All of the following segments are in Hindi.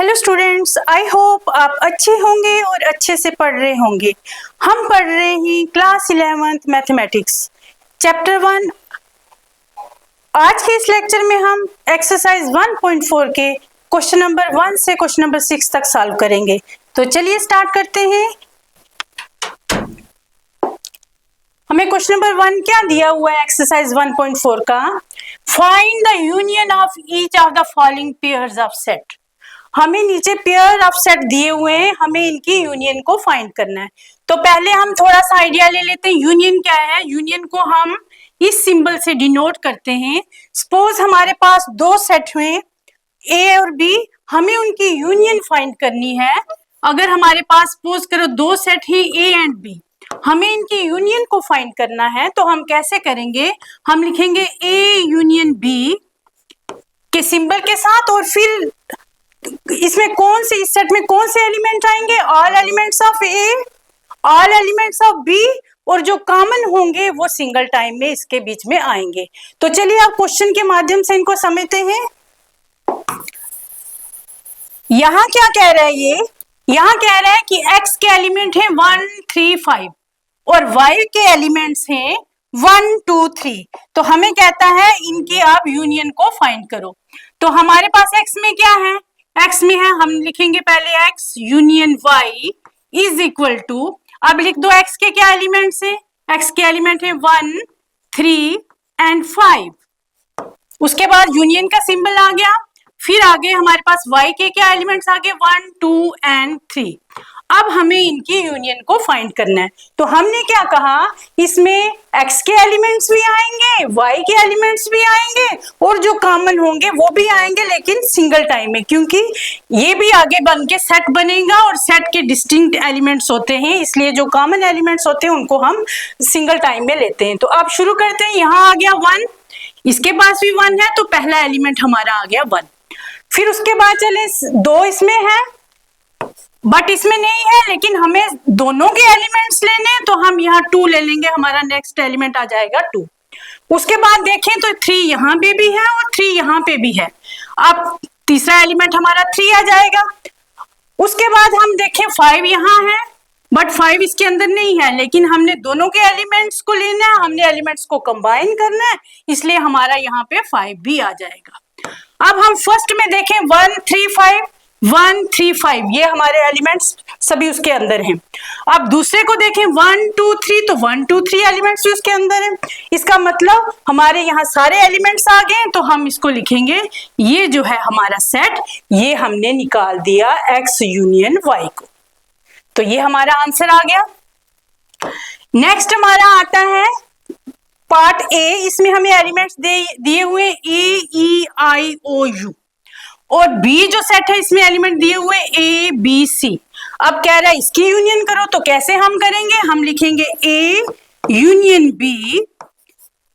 हेलो स्टूडेंट्स, आई होप आप अच्छे होंगे और अच्छे से पढ़ रहे होंगे। हम पढ़ रहे हैं क्लास 11th मैथमेटिक्स चैप्टर 1। आज के इस लेक्चर में हम एक्सरसाइज 1.4 के क्वेश्चन नंबर 1 से क्वेश्चन नंबर 6 तक सॉल्व करेंगे। तो चलिए स्टार्ट करते हैं। हमें क्वेश्चन नंबर 1 क्या दिया हुआ है एक्सरसाइज 1.4 का? Find the union of each of the following pairs of set. हमें नीचे पेयर ऑफ सेट दिए हुए हैं, हमें इनकी यूनियन को फाइंड करना है। तो पहले हम थोड़ा सा आइडिया ले लेते हैं यूनियन क्या है। यूनियन को हम इस सिंबल से डिनोट करते हैं। सपोज हमारे पास दो सेट हुए ए और बी, हमें उनकी यूनियन फाइंड करनी है। अगर हमारे पास सपोज करो दो सेट हैं ए एंड बी, हमें इनकी यूनियन को फाइंड करना है। तो हम कैसे करेंगे? हम लिखेंगे ए यूनियन बी के सिंबल के साथ, और फिर इसमें कौन से, इस सेट में कौन से एलिमेंट आएंगे? All elements of A, all elements of B, और जो कॉमन होंगे वो सिंगल टाइम में इसके बीच में आएंगे। तो चलिए आप क्वेश्चन के माध्यम से इनको समझते हैं। यहां क्या कह रहा है ये? यहां कह रहा है कि x के एलिमेंट है 1 3 5 और y के एलिमेंट्स हैं 1 2 3। तो हमें कहता है इनकी आप यूनियन को फाइंड करो। तो हमारे पास x में क्या है? x में है, हम लिखेंगे पहले x union y is equal to, अब लिख दो x के क्या एलिमेंट्स हैं? x के एलिमेंट है 1 3 एंड 5। उसके बाद यूनियन का सिंबल आ गया। फिर आगे हमारे पास y के क्या एलिमेंट्स आ गए? 1 2 एंड 3। अब हमें इनकी यूनियन को फाइंड करना है। तो हमने क्या कहा, इसमें x के एलिमेंट्स भी आएंगे, y के एलिमेंट्स भी आएंगे, और जो कॉमन होंगे वो भी आएंगे, लेकिन सिंगल टाइम में, क्योंकि ये भी आगे बन के सेट बनेगा और सेट के डिस्टिंक्ट एलिमेंट्स होते हैं, इसलिए जो कॉमन एलिमेंट्स होते हैं उनको हम सिंगल टाइम में लेते हैं। तो अब शुरू करते हैं। यहाँ आ गया 1, इसके पास भी 1 है, तो पहला एलिमेंट हमारा आ गया 1। फिर उसके बाद चले 2 इसमें है, बट इसमें नहीं है, लेकिन हमें दोनों के एलिमेंट्स लेने हैं, तो हम यहाँ 2 ले लेंगे, हमारा नेक्स्ट एलिमेंट आ जाएगा 2। उसके बाद देखें तो 3 यहाँ पे भी है और 3 यहाँ पे भी है। अब तीसरा एलिमेंट हमारा 3 आ जाएगा। उसके बाद हम देखें 5 यहाँ है, बट 5 इसके अंदर नहीं है, लेकिन हमने दोनों के एलिमेंट्स को लेना है, हमने एलिमेंट्स को कंबाइन करना है, इसलिए हमारा यहाँ पे 5 भी आ जाएगा। अब हम फर्स्ट में देखें 1 3 5 1 3 5, ये हमारे एलिमेंट्स सभी उसके अंदर हैं। अब दूसरे को देखें 1 2 3, तो 1 2 3 एलिमेंट्स भी उसके अंदर हैं। इसका मतलब हमारे यहाँ सारे एलिमेंट्स आ गए। तो हम इसको लिखेंगे, ये जो है हमारा सेट, ये हमने निकाल दिया x यूनियन y को। तो ये हमारा आंसर आ गया। नेक्स्ट हमारा आता है पार्ट ए। इसमें हमें एलिमेंट्स दिए हुए ए ई आई ओ यू, और बी जो सेट है इसमें एलिमेंट दिए हुए ए बी सी। अब कह रहा है इसकी यूनियन करो, तो कैसे हम करेंगे? हम लिखेंगे ए यूनियन बी,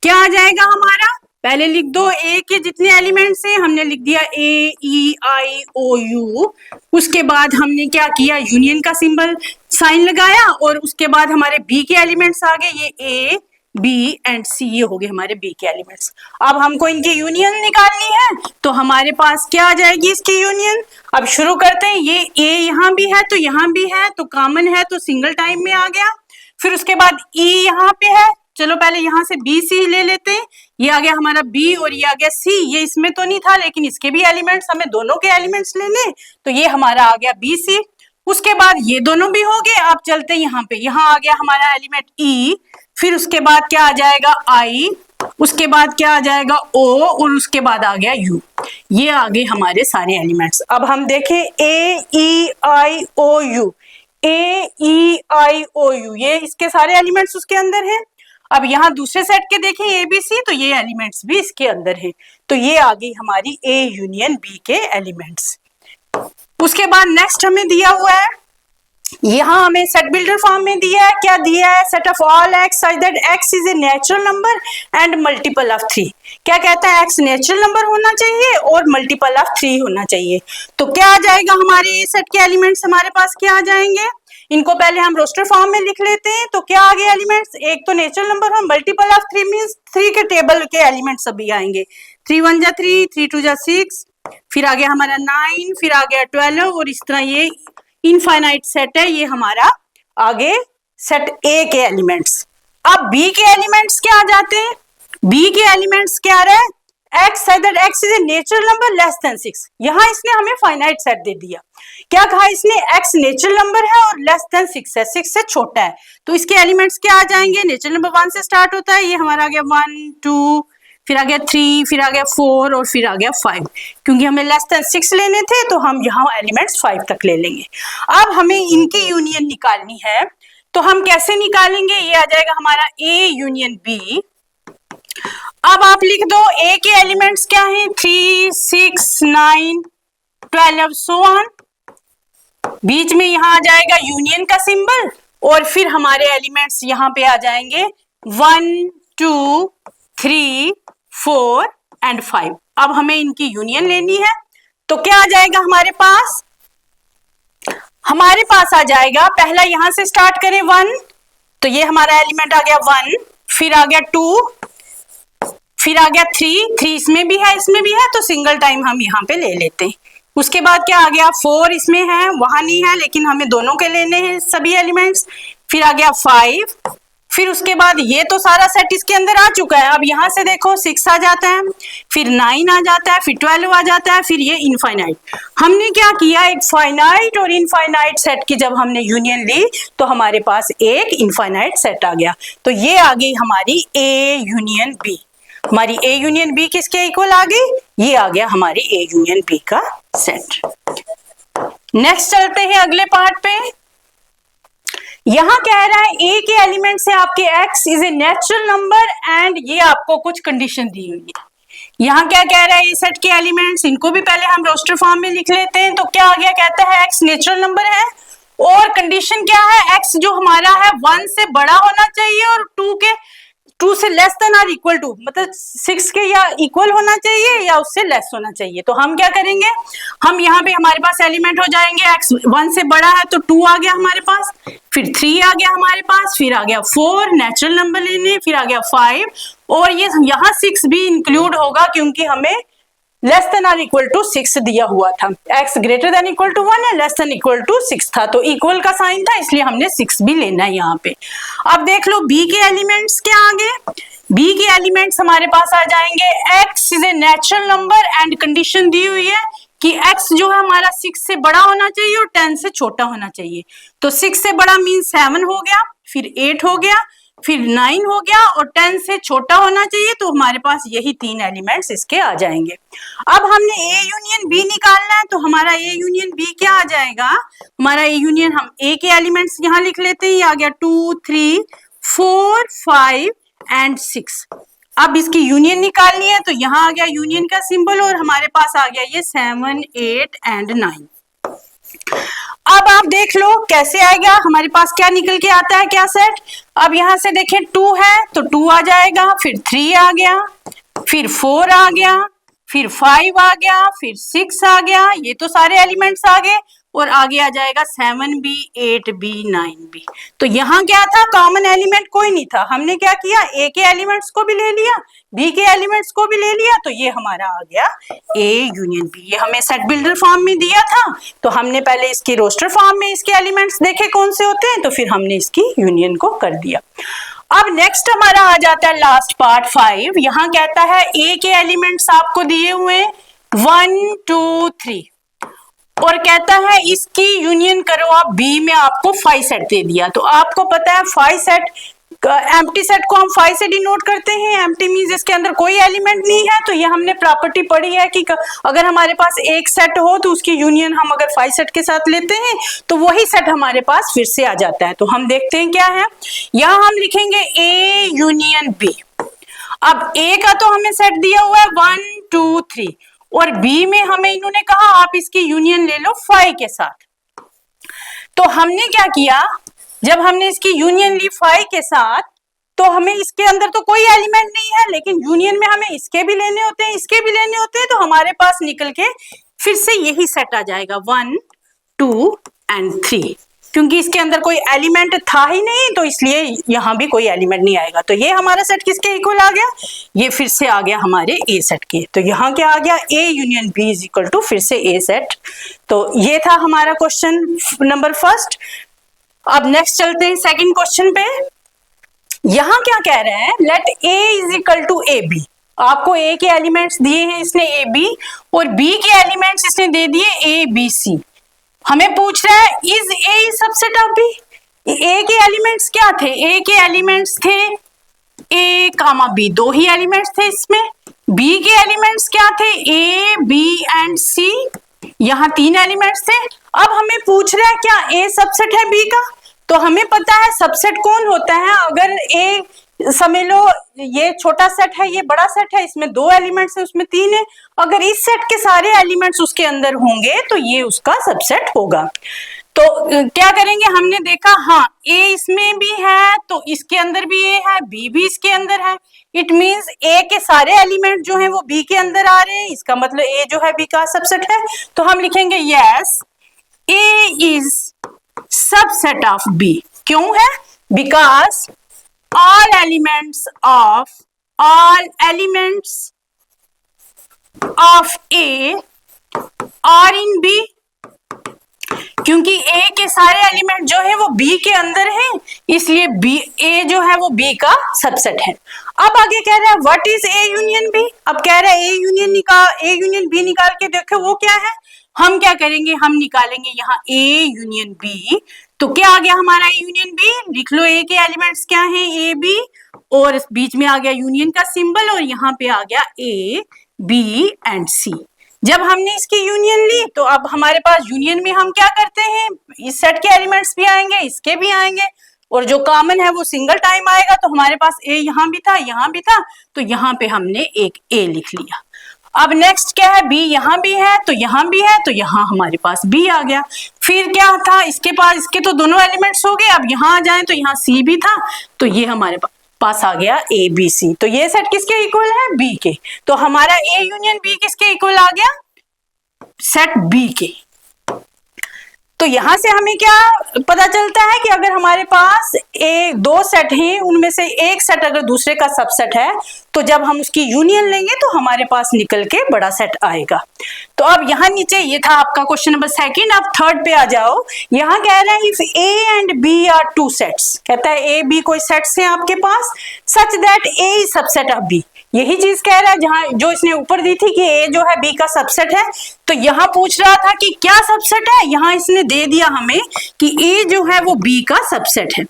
क्या आ जाएगा हमारा? पहले लिख दो ए के जितने एलिमेंट्स हैं, हमने लिख दिया ए ई आई ओ यू। उसके बाद हमने क्या किया, यूनियन का सिंबल साइन लगाया, और उसके बाद हमारे बी के एलिमेंट्स आ गए, ये ए बी एंड सी, ये हो गए हमारे बी के एलिमेंट्स। अब हमको इनकी यूनियन निकालनी है, तो हमारे पास क्या आ जाएगी इसकी यूनियन? अब शुरू करते हैं। ये ए यहाँ भी है, तो यहाँ भी है, तो कॉमन है, तो सिंगल टाइम में आ गया। फिर उसके बाद ई यहाँ पे है, चलो पहले यहाँ से बी सी ले लेते हैं। ये आ गया हमारा बी और ये आ गया सी। ये इसमें तो नहीं था, लेकिन इसके भी एलिमेंट्स, हमें दोनों के एलिमेंट्स लेने, तो ये हमारा आ गया बी सी। उसके बाद ये दोनों भी हो गए। अब चलते हैं यहाँ पे, यहाँ आ गया हमारा एलिमेंट ई, फिर उसके बाद क्या आ जाएगा आई, उसके बाद क्या आ जाएगा ओ, और उसके बाद आ गया यू। ये आ गए हमारे सारे एलिमेंट्स। अब हम देखें ए ई आई ओ you, A E I O you, ये इसके सारे एलिमेंट्स उसके अंदर हैं। अब यहाँ दूसरे सेट के देखें ए बी सी, तो ये एलिमेंट्स भी इसके अंदर हैं। तो ये आ गई हमारी ए यूनियन बी के एलिमेंट्स। उसके बाद नेक्स्ट हमें दिया हुआ है, यहाँ हमें सेट बिल्डर फॉर्म में दिया है। क्या दिया है? Set of all x such that x is a natural number and multiple of 3। क्या कहता है? एक्स नेचुरल नंबर होना चाहिए और मल्टीपल ऑफ 3 होना चाहिए। तो क्या आ जाएगा हमारे सेट के एलिमेंट्स? हमारे पास क्या आ जाएंगे? इनको पहले हम रोस्टर फॉर्म में लिख लेते हैं। तो क्या आ गए एलिमेंट्स? एक तो नेचुरल नंबर हो, मल्टीपल ऑफ 3 मींस 3 के टेबल के एलिमेंट्स सभी आएंगे। 3 1 जा 3, 3 2 जा 6, फिर आ गया हमारा 9, फिर आ गया 12 और इस तरह ये इनफाइनाइट सेट है। ये हमारा आगे सेट ए के एलिमेंट्स। अब बी के एलिमेंट्स क्या आ जाते हैं? बी के एलिमेंट्स क्या आ रहा है? x that x is a natural number less than 6। यहाँ इसने हमें फाइनाइट सेट दे दिया। क्या कहा इसने? x नेचुरल नंबर है और लेस देन 6 है, 6 से छोटा है। तो इसके एलिमेंट्स क्या आ जाएंगे? नेचुरल नंबर 1 से स्टार्ट होता है, ये हमारा आ गया 1 2, फिर आ गया 3, फिर आ गया 4 और फिर आ गया 5। क्योंकि हमें लेस देन 6 लेने थे तो हम यहाँ एलिमेंट्स 5 तक ले लेंगे। अब हमें इनकी यूनियन निकालनी है, तो हम कैसे निकालेंगे? ये आ जाएगा हमारा A यूनियन B। अब आप लिख दो A के एलिमेंट्स क्या हैं? 3 6 9 12 सो ऑन। बीच में यहाँ आ जाएगा यूनियन का सिंबल और फिर हमारे एलिमेंट्स यहाँ पे आ जाएंगे 1 2 3 4 एंड 5। अब हमें इनकी यूनियन लेनी है, तो क्या आ जाएगा हमारे पास? हमारे पास आ जाएगा, पहला यहां से स्टार्ट करें 1, तो ये हमारा एलिमेंट आ गया 1, फिर आ गया 2, फिर आ गया 3 इसमें भी है इसमें भी है, तो सिंगल टाइम हम यहाँ पे ले लेते हैं। उसके बाद क्या आ गया? 4 इसमें है, वहां नहीं है, लेकिन हमें दोनों के लेने हैं सभी एलिमेंट्स। फिर आ गया 5, फिर उसके बाद ये तो सारा सेट इसके अंदर आ चुका है। अब यहाँ से देखो 6 आ जाता है, फिर 9 आ जाता है, फिर 12 आ जाता है, फिर ये इनफाइनाइट। हमने क्या किया? एक फाइनाइट और इनफाइनाइट सेट की जब हमने यूनियन ली तो हमारे पास एक इनफाइनाइट सेट आ गया। तो ये आ गई हमारी A यूनियन B। हमारी A यूनियन B किसके इक्वल आ गई? ये आ गया हमारी A यूनियन B का सेट। नेक्स्ट चलते हैं अगले पार्ट पे। यहां कह रहा है A के एलिमेंट से आपके x is a natural number and ये आपको कुछ कंडीशन दी हुई है। यहाँ क्या कह रहा है? A सेट के एलिमेंट्स, इनको भी पहले हम रोस्टर फॉर्म में लिख लेते हैं। तो क्या आ गया? कहता है x नेचुरल नंबर है और कंडीशन क्या है? x जो हमारा है 1 से बड़ा होना चाहिए और 2 से लेस देन और इक्वल टू, मतलब 6 के या इक्वल होना चाहिए या उससे लेस होना चाहिए। तो हम क्या करेंगे? हम यहाँ पे हमारे पास एलिमेंट हो जाएंगे, x 1 से बड़ा है तो 2 आ गया हमारे पास, फिर 3 आ गया हमारे पास, फिर आ गया 4 नेचुरल नंबर लेने, फिर आ गया 5 और ये यहाँ 6 भी इंक्लूड होगा क्योंकि हमें लेस देन और इक्वल टू 6 दिया हुआ था। x greater than equal to 1 है, लेस देन इक्वल टू 6 था, तो इक्वल का साइन था इसलिए हमने 6 भी लेना है यहाँ पे। अब देख लो B के एलिमेंट्स क्या आ गए? B के एलिमेंट्स हमारे पास आ जाएंगे x is a natural number and condition दी हुई है कि x जो है हमारा 6 से बड़ा होना चाहिए और 10 से छोटा होना चाहिए। तो 6 से बड़ा मीन 7 हो गया, फिर 8 हो गया, फिर 9 हो गया और 10 से छोटा होना चाहिए। तो हमारे पास यही 3 एलिमेंट्स इसके आ जाएंगे। अब हमने A यूनियन B निकालना है, तो हमारा A यूनियन B क्या आ जाएगा? हमारा A यूनियन, हम A के एलिमेंट्स यहाँ लिख लेते हैं, ये आ गया 2 3 4 5 एंड 6। अब इसकी यूनियन निकालनी है तो यहाँ आ गया यूनियन का सिंबल और हमारे पास आ गया ये 7 8 एंड 9। अब आप देख लो कैसे आएगा, हमारे पास क्या निकल के आता है, क्या सेट। अब यहां से देखें 2 है तो 2 आ जाएगा, फिर 3 आ गया, फिर 4 आ गया, फिर 5 आ गया, फिर 6 आ गया, ये तो सारे एलिमेंट्स आ गए और आगे आ जाएगा 7b 8b 9b। तो यहाँ क्या था? कॉमन एलिमेंट कोई नहीं था। हमने क्या किया? A के एलिमेंट्स को भी ले लिया, B के एलिमेंट्स को भी ले लिया, तो ये हमारा आ गया A यूनियन B। ये हमें सेट बिल्डर फॉर्म में दिया था तो हमने पहले इसके रोस्टर फॉर्म में इसके एलिमेंट्स देखे कौन से होते हैं, तो फिर हमने इसकी यूनियन को कर दिया। अब नेक्स्ट हमारा आ जाता है लास्ट पार्ट 5। यहाँ कहता है A के एलिमेंट्स आपको दिए हुए 1 2 3 और कहता है इसकी यूनियन करो आप B में, आपको 5 सेट दे दिया। तो आपको पता है 5 सेट, एम्प्टी सेट को हम 5 से डिनोट करते हैं। एम्प्टी मींस इसके अंदर कोई एलिमेंट नहीं है। तो ये हमने प्रॉपर्टी पढ़ी है कि अगर हमारे पास एक सेट हो तो उसकी यूनियन हम अगर 5 सेट के साथ लेते हैं तो वही सेट हमारे पास फिर से आ जाता है। तो हम देखते हैं क्या है, यहाँ हम लिखेंगे A यूनियन B। अब A का तो हमें सेट दिया हुआ है 1 2 3 और B में हमें इन्होंने कहा आप इसकी यूनियन ले लो 5 के साथ। तो हमने क्या किया, जब हमने इसकी यूनियन ली 5 के साथ तो हमें इसके अंदर तो कोई एलिमेंट नहीं है, लेकिन यूनियन में हमें इसके भी लेने होते हैं इसके भी लेने होते हैं। तो हमारे पास निकल के फिर से यही सेट आ जाएगा 1 2 एंड 3। क्योंकि इसके अंदर कोई एलिमेंट था ही नहीं, तो इसलिए यहाँ भी कोई एलिमेंट नहीं आएगा। तो ये हमारा सेट किसके इक्वल आ गया, ये फिर से आ गया हमारे ए सेट के। तो यहाँ क्या आ गया, A union B is equal to फिर से ए सेट। तो ये था हमारा क्वेश्चन नंबर फर्स्ट। अब नेक्स्ट चलते हैं सेकंड क्वेश्चन पे। यहाँ क्या कह रहे हैं, let A is equal to A B. आपको ए के एलिमेंट्स दिए हैं इसने ए बी, और बी के एलिमेंट्स इसने दे दिए ए बी सी। हमें पूछ रहा है is a subset of B. A के एलिमेंट्स क्या थे, ए के एलिमेंट्स थे ए कामा बी, दो ही एलिमेंट्स थे इसमें। बी के एलिमेंट्स क्या थे, ए बी एंड सी, यहाँ 3 एलिमेंट्स थे। अब हमें पूछ रहा है क्या ए सबसेट है बी का। तो हमें पता है सबसेट कौन होता है, अगर ए समझ लो ये छोटा सेट है, ये बड़ा सेट है, इसमें 2 एलिमेंट्स है, उसमें 3 है। अगर इस सेट के सारे एलिमेंट्स उसके अंदर होंगे तो ये उसका सबसेट होगा। तो क्या करेंगे, हमने देखा हाँ ए इसमें भी है, तो इसके अंदर भी ए है, बी भी इसके अंदर है। इट मींस ए के सारे एलिमेंट जो हैं वो बी के अंदर आ रहे हैं, इसका मतलब ए जो है बी का सबसेट है। तो हम लिखेंगे yes A is subset of B. क्यों है, because all elements of A are in B। क्योंकि A के सारे एलिमेंट जो है वो B के अंदर हैं, इसलिए B A जो है वो B का सबसेट है। अब आगे कह रहा है what is A union B। अब कह रहा है A यूनियन B निकाल के देखो वो क्या है। हम क्या करेंगे, हम निकालेंगे यहाँ A यूनियन B। तो क्या आ गया हमारा ए यूनियन बी, लिख लो ए के एलिमेंट्स क्या हैं ए बी, और बीच में आ गया यूनियन का सिंबल, और यहाँ पे आ गया ए बी एंड सी। जब हमने इसकी यूनियन ली तो अब हमारे पास यूनियन में हम क्या करते हैं, इस सेट के एलिमेंट्स भी आएंगे, इसके भी आएंगे, और जो कॉमन है वो सिंगल टाइम आएगा। तो हमारे पास ए यहाँ भी था, यहाँ भी था, तो यहाँ पे हमने एक ए लिख लिया। अब नेक्स्ट क्या है, बी यहाँ भी है, तो यहाँ भी है, तो यहाँ हमारे पास बी आ गया। फिर क्या था, इसके पास इसके तो दोनों एलिमेंट्स हो गए। अब यहाँ आ जाए तो यहाँ सी भी था, तो ये हमारे पास आ गया ए बी सी। तो ये सेट किसके इक्वल है, बी के। तो हमारा ए यूनियन बी किसके इक्वल आ गया, सेट बी के। तो यहां से हमें क्या पता चलता है कि अगर हमारे पास दो सेट हैं, उनमें से एक सेट अगर दूसरे का सबसेट है, तो जब हम उसकी यूनियन लेंगे तो हमारे पास निकल के बड़ा सेट आएगा। तो अब यहाँ नीचे ये था आपका क्वेश्चन नंबर सेकंड। अब थर्ड पे आ जाओ। यहाँ कह रहा है if A and B are two sets, कहता है ए बी कोई सेट्स हैं आपके पास, such that A is subset of B. यही चीज कह रहा है जहां जो इसने ऊपर दी थी कि ए जो है बी का सबसेट है। तो यहाँ पूछ रहा था कि क्या सबसेट है, यहाँ इसने दे दिया हमें कि ए जो है वो बी का सबसेट है।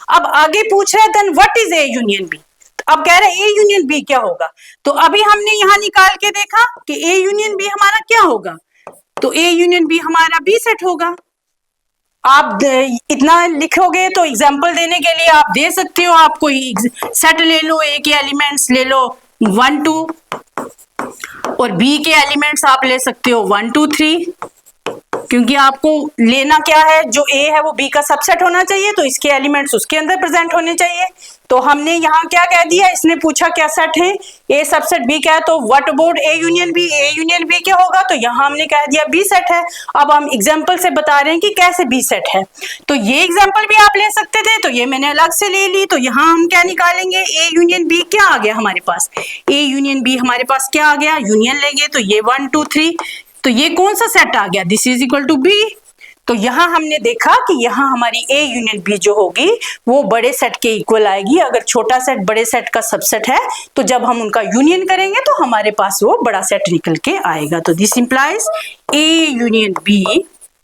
अब आगे पूछ रहा है then what is A union B. अब कह रहा है ए यूनियन बी क्या होगा। तो अभी हमने यहाँ निकाल के देखा कि ए यूनियन बी हमारा क्या होगा, तो ए यूनियन बी हमारा बी सेट होगा। आप इतना लिखोगे तो एग्जाम्पल देने के लिए आप दे सकते हो, आप कोई सेट ले लो, ए के एलिमेंट्स ले लो 1 2, और बी के एलिमेंट्स आप ले सकते हो 1 2 3, क्योंकि आपको लेना क्या है, जो ए है वो बी का सबसेट होना चाहिए, तो इसके एलिमेंट्स उसके अंदर प्रेजेंट होने चाहिए। तो हमने यहाँ क्या कह दिया, इसने पूछा क्या सेट है, ए सबसेट बी क्या है, तो what about A union B, A union B क्या होगा, तो यहाँ हमने कह दिया बी सेट है। अब हम एग्जाम्पल से बता रहे हैं कि कैसे बी सेट है। तो ये एग्जाम्पल भी आप ले सकते थे, तो ये मैंने अलग से ले ली। तो यहाँ हम क्या निकालेंगे, ए यूनियन बी क्या आ गया हमारे पास, ए यूनियन बी हमारे पास क्या आ गया, यूनियन लेंगे तो ये 1 2 3, तो ये कौन सा सेट आ गया, this is equal to B. तो यहाँ हमने देखा कि यहाँ हमारी ए यूनियन बी जो होगी वो बड़े सेट के इक्वल आएगी। अगर छोटा सेट बड़े सेट का सबसेट है तो जब हम उनका यूनियन करेंगे तो हमारे पास वो बड़ा सेट निकल के आएगा। तो this implies A union B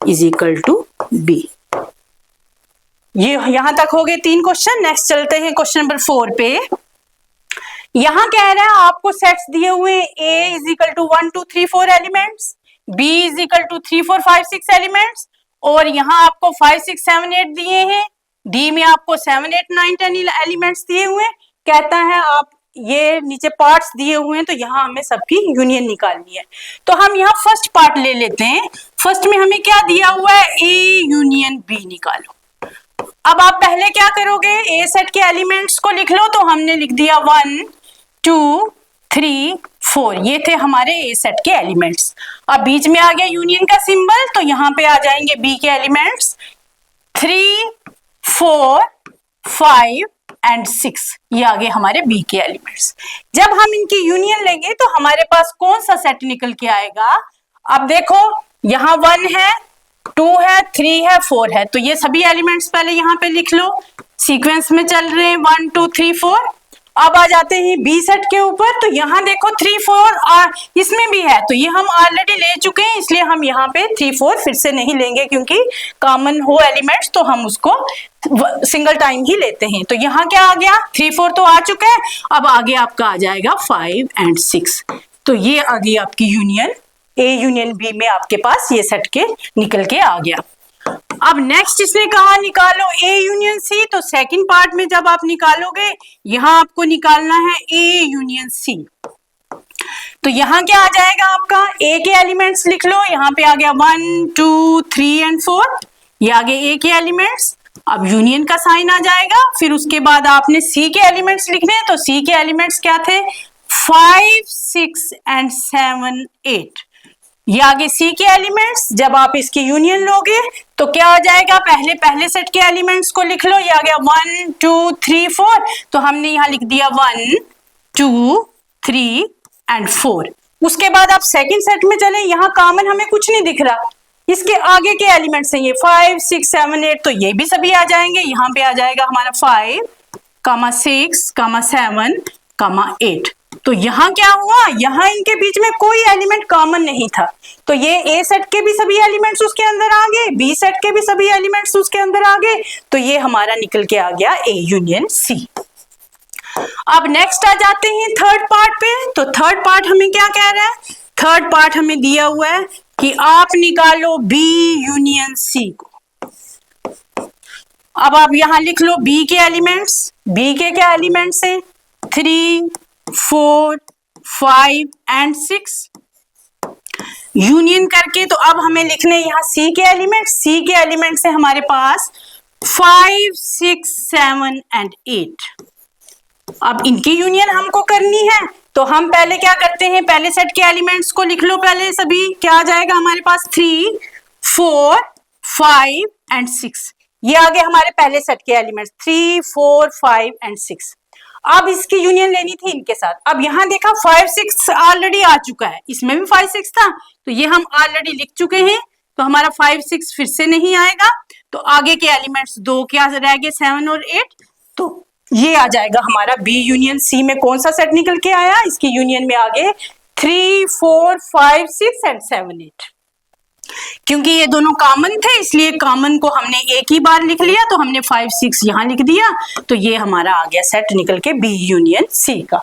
is equal to B. ये यहां तक हो गए 3 क्वेश्चन। नेक्स्ट चलते हैं क्वेश्चन नंबर 4 पे। यहाँ कह रहा है आपको सेट्स दिए हुए A is equal to 1 2 3 4 elements, B is equal to 3 4 5 6 elements, और यहाँ आपको 5 6 7 8 दिए हैं, डी में आपको 7 8 9 10 एलिमेंट्स दिए हुए। कहता है आप ये नीचे पार्ट्स दिए हुए हैं, तो यहाँ हमें सबकी यूनियन निकालनी है। तो हम यहाँ फर्स्ट पार्ट ले लेते हैं। फर्स्ट में हमें क्या दिया हुआ है, ए यूनियन बी निकालो। अब आप पहले क्या करोगे, ए सेट के एलिमेंट्स को लिख लो। तो हमने लिख दिया 1 2 3 4, ये थे हमारे ए सेट के एलिमेंट्स। अब बीच में आ गया यूनियन का सिंबल, तो यहाँ पे आ जाएंगे बी के एलिमेंट्स 3, 4, 5 एंड 6, ये आ गए हमारे बी के एलिमेंट्स। जब हम इनकी यूनियन लेंगे तो हमारे पास कौन सा सेट निकल के आएगा? अब देखो यहाँ 1 है, 2 है, 3 है, 4 है, तो ये सभी एलिमेंट्स पहले यहाँ पे लिख लो, सीक्वेंस में चल रहे हैं 1 2 3 4। अब आ जाते हैं बी सेट के ऊपर, तो यहाँ देखो 3 4 और इसमें भी है, तो ये हम ऑलरेडी ले चुके हैं, इसलिए हम यहाँ पे 3 4 फिर से नहीं लेंगे, क्योंकि कॉमन हो एलिमेंट्स तो हम उसको सिंगल टाइम ही लेते हैं। तो यहाँ क्या आ गया? 3 4 तो आ चुका है, अब आगे आपका आ जाएगा 5 एंड 6। तो ये आ गई आपकी यूनियन ए यूनियन बी में आपके पास ये सेट के निकल के आ गया। अब नेक्स्ट इसने कहा निकालो ए यूनियन सी, तो सेकंड पार्ट में जब आप निकालोगे यहां आपको निकालना है ए यूनियन सी। तो यहाँ क्या आ जाएगा आपका? ए के एलिमेंट्स लिख लो, यहाँ पे आ गया 1 2 3 एंड 4, ये आगे ए के एलिमेंट्स। अब यूनियन का साइन आ जाएगा, फिर उसके बाद आपने सी के एलिमेंट्स लिखने हैं, तो सी के एलिमेंट्स क्या थे? 5 6 एंड 7 8, ये आगे सी के एलिमेंट्स। जब आप इसकी यूनियन लोगे तो क्या आ जाएगा? पहले सेट के एलिमेंट्स को लिख लो, ये आ गया 1 2 3 4, तो हमने यहाँ लिख दिया 1 2 3 एंड 4। उसके बाद आप सेकंड सेट में चले, यहाँ कॉमन हमें कुछ नहीं दिख रहा, इसके आगे के एलिमेंट्स हैं ये 5 6 7 8, तो ये भी सभी आ जाएंगे। यहाँ पे आ जाएगा हमारा 5 6 7 8। तो यहाँ क्या हुआ? यहाँ इनके बीच में कोई एलिमेंट कॉमन नहीं था, तो ये ए सेट के भी सभी एलिमेंट्स उसके अंदर आ गए, बी सेट के भी सभी एलिमेंट्स उसके अंदर आ गए, तो ये हमारा निकल के आ गया ए यूनियन सी। अब नेक्स्ट आ जाते हैं थर्ड पार्ट पे। तो थर्ड पार्ट हमें क्या कह रहा है? थर्ड पार्ट हमें दिया हुआ है कि आप निकालो बी यूनियन सी को। अब आप यहाँ लिख लो बी के एलिमेंट्स। बी के क्या एलिमेंट्स है? 3 4 5 एंड 6 यूनियन करके। तो अब हमें लिखने यहाँ सी के एलिमेंट्स। सी के एलिमेंट्स है हमारे पास 5 6 7 एंड 8। अब इनकी यूनियन हमको करनी है, तो हम पहले क्या करते हैं? पहले सेट के एलिमेंट्स को लिख लो पहले सभी। क्या आ जाएगा हमारे पास? 3 4 5 एंड 6, ये आ गए हमारे पहले सेट के एलिमेंट्स 3 4 5 एंड 6। अब इसकी यूनियन लेनी थी इनके साथ। अब यहाँ देखा 5 6 ऑलरेडी आ चुका है, इसमें भी 5 6 था, तो ये हम ऑलरेडी लिख चुके हैं, तो हमारा 5 6 फिर से नहीं आएगा। तो आगे के एलिमेंट्स दो क्या रह गए? 7 और 8। तो ये आ जाएगा हमारा बी यूनियन सी में कौन सा सेट निकल के आया? इसकी यूनियन में आगे 3 4 5 6 एंड 7 8। क्योंकि ये दोनों कॉमन थे, इसलिए कॉमन को हमने एक ही बार लिख लिया, तो हमने 5 6 यहाँ लिख दिया, तो ये हमारा आ गया सेट निकल के बी यूनियन सी का।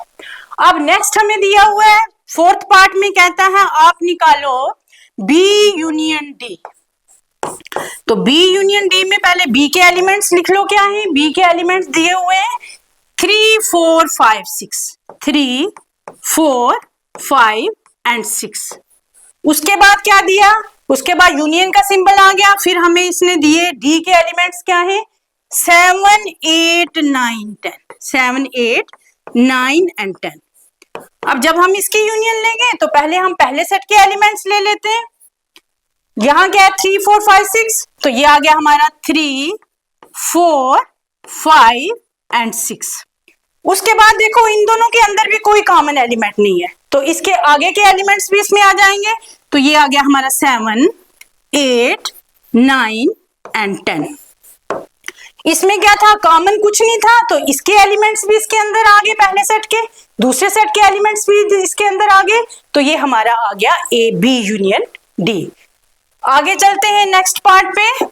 अब नेक्स्ट हमें दिया हुआ है फोर्थ पार्ट में, कहता है आप निकालो बी यूनियन डी। तो बी यूनियन डी में पहले बी के एलिमेंट्स लिख लो। क्या है? बी के एलिमेंट्स दिए हुए हैं 3 4 5 6, 3 4 5 एंड 6। उसके बाद क्या दिया? उसके बाद यूनियन का सिंबल आ गया। फिर हमें इसने दिए डी के एलिमेंट्स क्या है? 7 8 9 10, 7 8 9 एंड 10। अब जब हम इसकी यूनियन लेंगे तो पहले हम पहले सेट के एलिमेंट्स ले लेते हैं। यहाँ क्या है? 3 4 5 6, तो ये आ गया हमारा 3 4 5 एंड 6। उसके बाद देखो इन दोनों के अंदर भी कोई कॉमन एलिमेंट नहीं है, तो इसके आगे के एलिमेंट्स भी इसमें आ जाएंगे। तो ये आ गया हमारा 7 8 9 एंड 10। इसमें क्या था? कॉमन कुछ नहीं था, तो इसके एलिमेंट्स भी इसके अंदर आ गए, पहले सेट के, दूसरे सेट के एलिमेंट्स भी इसके अंदर आ गए, तो ये हमारा आ गया ए बी यूनियन डी। आगे चलते हैं नेक्स्ट पार्ट पे।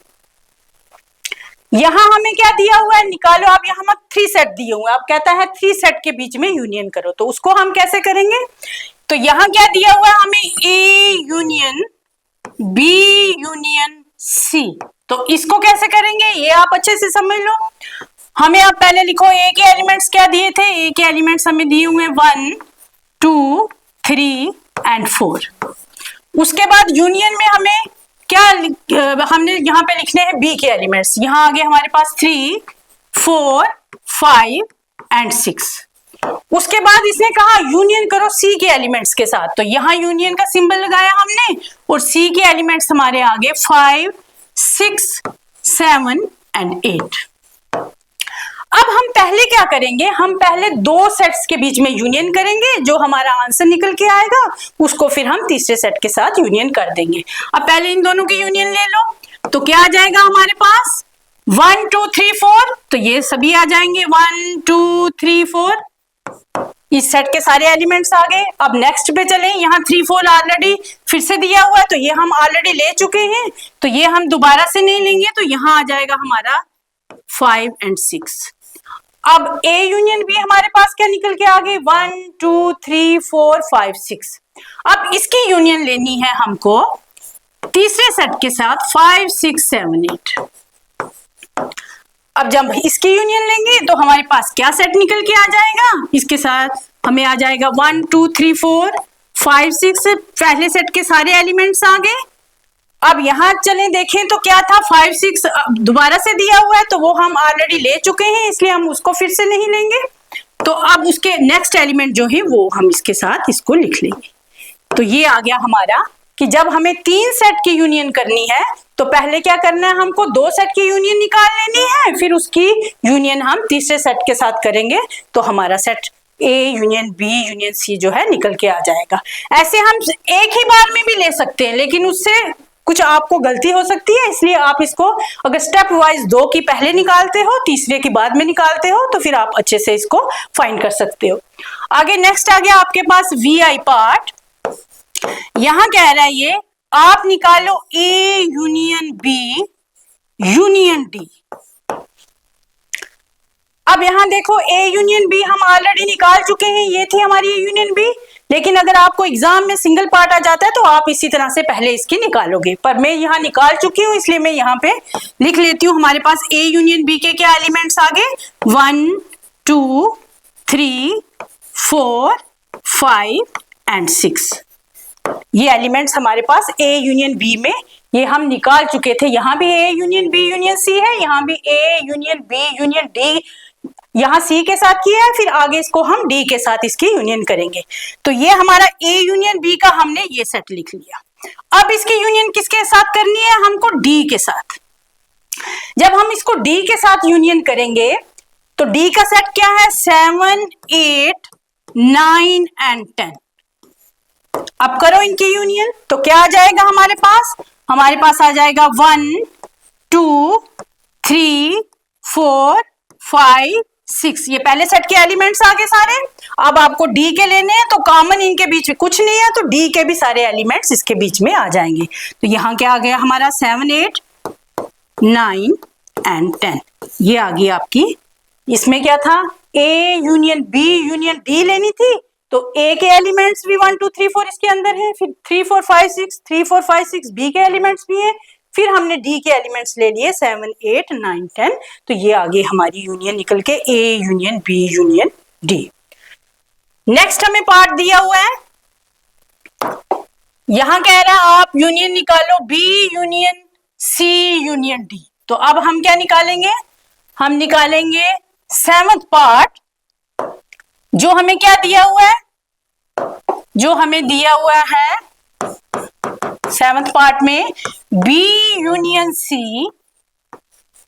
यहां हमें क्या दिया हुआ है? निकालो। अब यहाँ 3 सेट दिए हुए हैं, अब कहता है 3 सेट के बीच में यूनियन करो, तो उसको हम कैसे करेंगे? तो यहाँ क्या दिया हुआ है हमें? A union B union C. तो इसको कैसे करेंगे ये आप अच्छे से समझ लो। हमें आप पहले लिखो ए के एलिमेंट्स क्या दिए थे? ए के एलिमेंट्स हमें दिए हुए 1 2 3 एंड 4। उसके बाद यूनियन में हमें क्या हमने यहाँ पे लिखने हैं बी के एलिमेंट्स। यहाँ आगे हमारे पास 3 4 5 एंड 6। उसके बाद इसने कहा यूनियन करो सी के एलिमेंट्स के साथ, तो यहाँ यूनियन का सिंबल लगाया हमने, और सी के एलिमेंट्स हमारे आगे 5 6 7 and 8। अब हम पहले क्या करेंगे, हम पहले दो सेट्स के बीच में यूनियन करेंगे, जो हमारा आंसर निकल के आएगा उसको फिर हम तीसरे सेट के साथ यूनियन कर देंगे। अब पहले इन दोनों की यूनियन ले लो, तो क्या आ जाएगा हमारे पास 1 2 3 4, तो ये सभी आ जाएंगे 1 2 3 4, इस सेट के सारे एलिमेंट्स आ गए। अब नेक्स्ट पे चलें, यहाँ 3 4 ऑलरेडी फिर से दिया हुआ है, तो ये हम ऑलरेडी ले चुके हैं, तो ये हम दोबारा से नहीं लेंगे, तो यहाँ आ जाएगा हमारा 5 and 6। अब ए यूनियन बी हमारे पास क्या निकल के आ गए 1 2 3 4 5 6। अब इसकी यूनियन लेनी है हमको तीसरे सेट के साथ 5 6 7 8। अब जब इसकी यूनियन लेंगे तो हमारे पास क्या सेट निकल के आ जाएगा, इसके साथ हमें आ जाएगा 1 2 3 4 5 6, पहले सेट के सारे एलिमेंट्स आ गए। अब यहाँ चलें देखें तो क्या था 5 6 दोबारा से दिया हुआ है, तो वो हम ऑलरेडी ले चुके हैं, इसलिए हम उसको फिर से नहीं लेंगे। तो अब उसके नेक्स्ट एलिमेंट जो है वो हम इसके साथ इसको लिख लेंगे। तो ये आ गया हमारा कि जब हमें 3 सेट की यूनियन करनी है तो पहले क्या करना है, हमको 2 सेट की यूनियन निकाल लेनी है, फिर उसकी यूनियन हम तीसरे सेट के साथ करेंगे, तो हमारा set A union B union C जो है निकल के आ जाएगा। ऐसे हम एक ही बार में भी ले सकते हैं, लेकिन उससे कुछ आपको गलती हो सकती है, इसलिए आप इसको अगर स्टेप वाइज 2 की पहले निकालते हो, तीसरे की बाद में निकालते हो, तो फिर आप अच्छे से इसको फाइंड कर सकते हो। आगे नेक्स्ट आ गया आपके पास वी आई पार्ट। यहां कह रहा है ये आप निकालो A union B union D. अब यहां देखो ए यूनियन बी हम ऑलरेडी निकाल चुके हैं, ये थी हमारी ए यूनियन बी, लेकिन अगर आपको एग्जाम में सिंगल पार्ट आ जाता है तो आप इसी तरह से पहले इसकी निकालोगे, पर मैं यहाँ निकाल चुकी हूँ इसलिए मैं यहाँ पे लिख लेती हूँ। हमारे पास ए यूनियन बी के क्या एलिमेंट्स आ गए 1 2 3 4 5 and 6। ये एलिमेंट्स हमारे पास ए यूनियन बी में ये हम निकाल चुके थे। यहाँ भी A union B union C है, यहाँ भी A union B union D, यहाँ सी के साथ किया है, फिर आगे इसको हम डी के साथ इसकी यूनियन करेंगे। तो ये हमारा ए यूनियन बी का हमने ये सेट लिख लिया। अब इसकी यूनियन किसके साथ करनी है, हमको डी के साथ। जब हम इसको डी के साथ यूनियन करेंगे तो डी का सेट क्या है 7 8 9 and 10। अब करो इनकी यूनियन, तो क्या आ जाएगा हमारे पास आ जाएगा 1 2 3 4 5 6। ये पहले सेट के एलिमेंट्स आ गए सारे। अब आपको डी के लेने हैं, तो कॉमन इनके बीच में कुछ नहीं है, तो डी के भी सारे एलिमेंट्स इसके बीच में आ जाएंगे। तो यहाँ क्या आ गया हमारा 7 8 9 and 10, ये आ गई आपकी। इसमें क्या था A union B union D लेनी थी, तो ए के एलिमेंट्स भी 1 2 3 4 इसके अंदर है, फिर 3 4 5 6 3 4 5 6 बी के एलिमेंट्स भी है, फिर हमने डी के एलिमेंट्स ले लिए 7 8 9 10। तो ये आगे हमारी यूनियन निकल के A union B union D. Next हमें पार्ट दिया हुआ है, यहां कह रहा है आप यूनियन निकालो B union C union D. तो अब हम क्या निकालेंगे, हम निकालेंगे 7th पार्ट, जो हमें क्या दिया हुआ है, जो हमें दिया हुआ है 7th पार्ट में B union C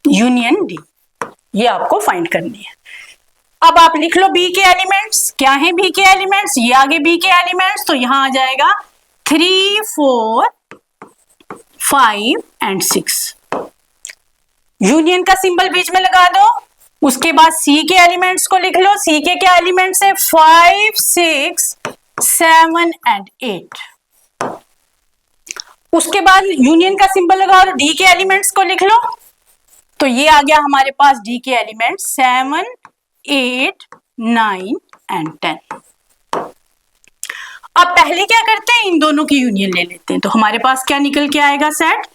union D, ये आपको फाइंड करनी है। अब आप लिख लो बी के एलिमेंट्स, क्या है बी के एलिमेंट्स, ये आगे बी के एलिमेंट्स, तो यहां आ जाएगा 3 4 5 and 6। यूनियन का सिंबल बीच में लगा दो, उसके बाद सी के एलिमेंट्स को लिख लो। सी के क्या एलिमेंट्स है 5 6 7 and 8। उसके बाद यूनियन का सिंबल लगा दो, डी के एलिमेंट्स को लिख लो। तो ये आ गया हमारे पास डी के एलिमेंट्स 7 8 9 and 10। अब पहले क्या करते हैं, इन दोनों की यूनियन ले लेते हैं, तो हमारे पास क्या निकल के आएगा सेट,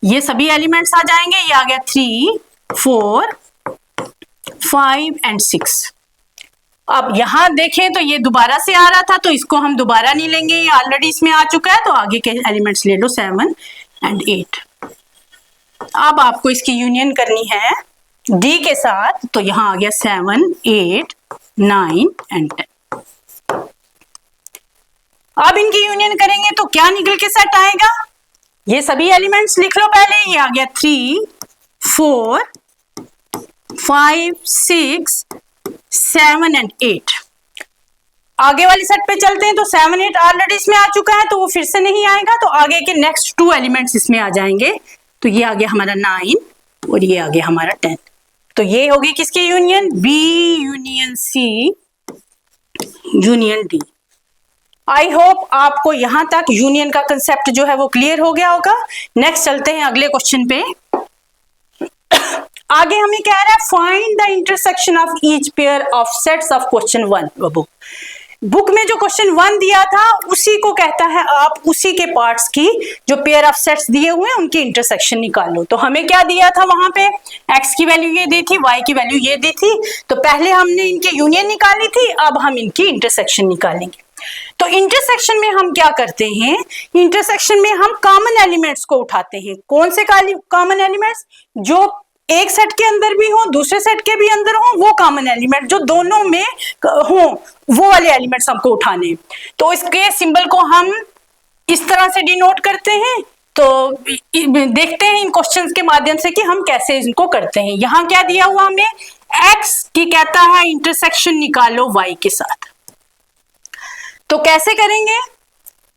ये सभी एलिमेंट्स आ जाएंगे। ये आ गया 3 4 5 and 6। अब यहां देखें तो ये दोबारा से आ रहा था, तो इसको हम दोबारा नहीं लेंगे, ये ऑलरेडी इसमें आ चुका है, तो आगे के एलिमेंट्स ले लो 7 and 8। अब आपको इसकी यूनियन करनी है डी के साथ, तो यहां आ गया 7 8 9 and 10। अब इनकी यूनियन करेंगे तो क्या निकल के सेट आएगा, ये सभी एलिमेंट्स लिख लो पहले। ये आ गया 3 4 5 6 7 एंड 8। आगे वाली सेट पे चलते हैं तो 7 8 ऑलरेडी इसमें आ चुका है तो वो फिर से नहीं आएगा, तो आगे के नेक्स्ट 2 एलिमेंट्स इसमें आ जाएंगे। तो ये आ गया हमारा 9 और ये आ गया हमारा 10। तो ये होगी किसकी union? B union C union D। I hope आपको यहां तक यूनियन का कंसेप्ट जो है वो क्लियर हो गया होगा। नेक्स्ट चलते हैं अगले क्वेश्चन पे। आगे हमें कह रहा है find the intersection of each pair of sets of question 1। Book में जो क्वेश्चन 1 दिया था उसी को कहता है आप उसी के पार्ट्स की जो पेयर ऑफ सेट्स दिए हुए हैं उनकी इंटरसेक्शन निकाल लो। तो हमें क्या दिया था वहां पे? x की वैल्यू ये दी थी, y की वैल्यू ये दी थी। तो पहले हमने इनके यूनियन निकाली थी, अब हम इनकी इंटरसेक्शन निकालेंगे। तो इंटरसेक्शन में हम क्या करते हैं? इंटरसेक्शन में हम कॉमन एलिमेंट्स को उठाते हैं। कौन से कॉमन एलिमेंट्स? जो एक सेट के अंदर भी हो, दूसरे सेट के भी अंदर हो, वो कॉमन एलिमेंट जो दोनों में हो, वो वाले एलिमेंट्स हमको उठाने हैं। तो इसके सिंबल को हम इस तरह से डिनोट करते हैं। तो देखते हैं इन क्वेश्चंस के माध्यम से कि हम कैसे इनको करते हैं। यहाँ क्या दिया हुआ हमें? x की कहता है इंटरसेक्शन निकालो y के साथ। तो कैसे करेंगे?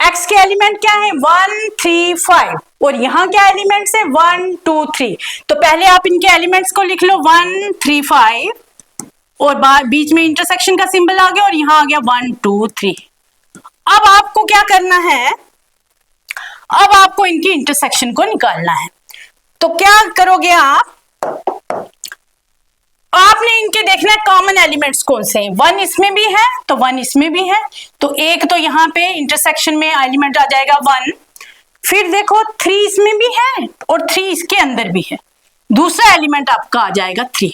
x के एलिमेंट क्या है? 1 3 5 और यहाँ क्या एलिमेंट्स है? 1 2 3। तो पहले आप इनके एलिमेंट्स को लिख लो 1 3 5 और बीच में इंटरसेक्शन का सिंबल आ गया और यहाँ आ गया 1 2 3। अब आपको क्या करना है? अब आपको इनकी इंटरसेक्शन को निकालना है। तो क्या करोगे आप? आपने इनके देखना है कॉमन एलिमेंट्स कौन से हैं। 1 इसमें भी है तो 1 इसमें भी है, तो एक तो यहाँ पे इंटरसेक्शन में एलिमेंट आ जाएगा 1। फिर देखो 3 इसमें भी है और 3 इसके अंदर भी है, दूसरा एलिमेंट आपका आ जाएगा 3।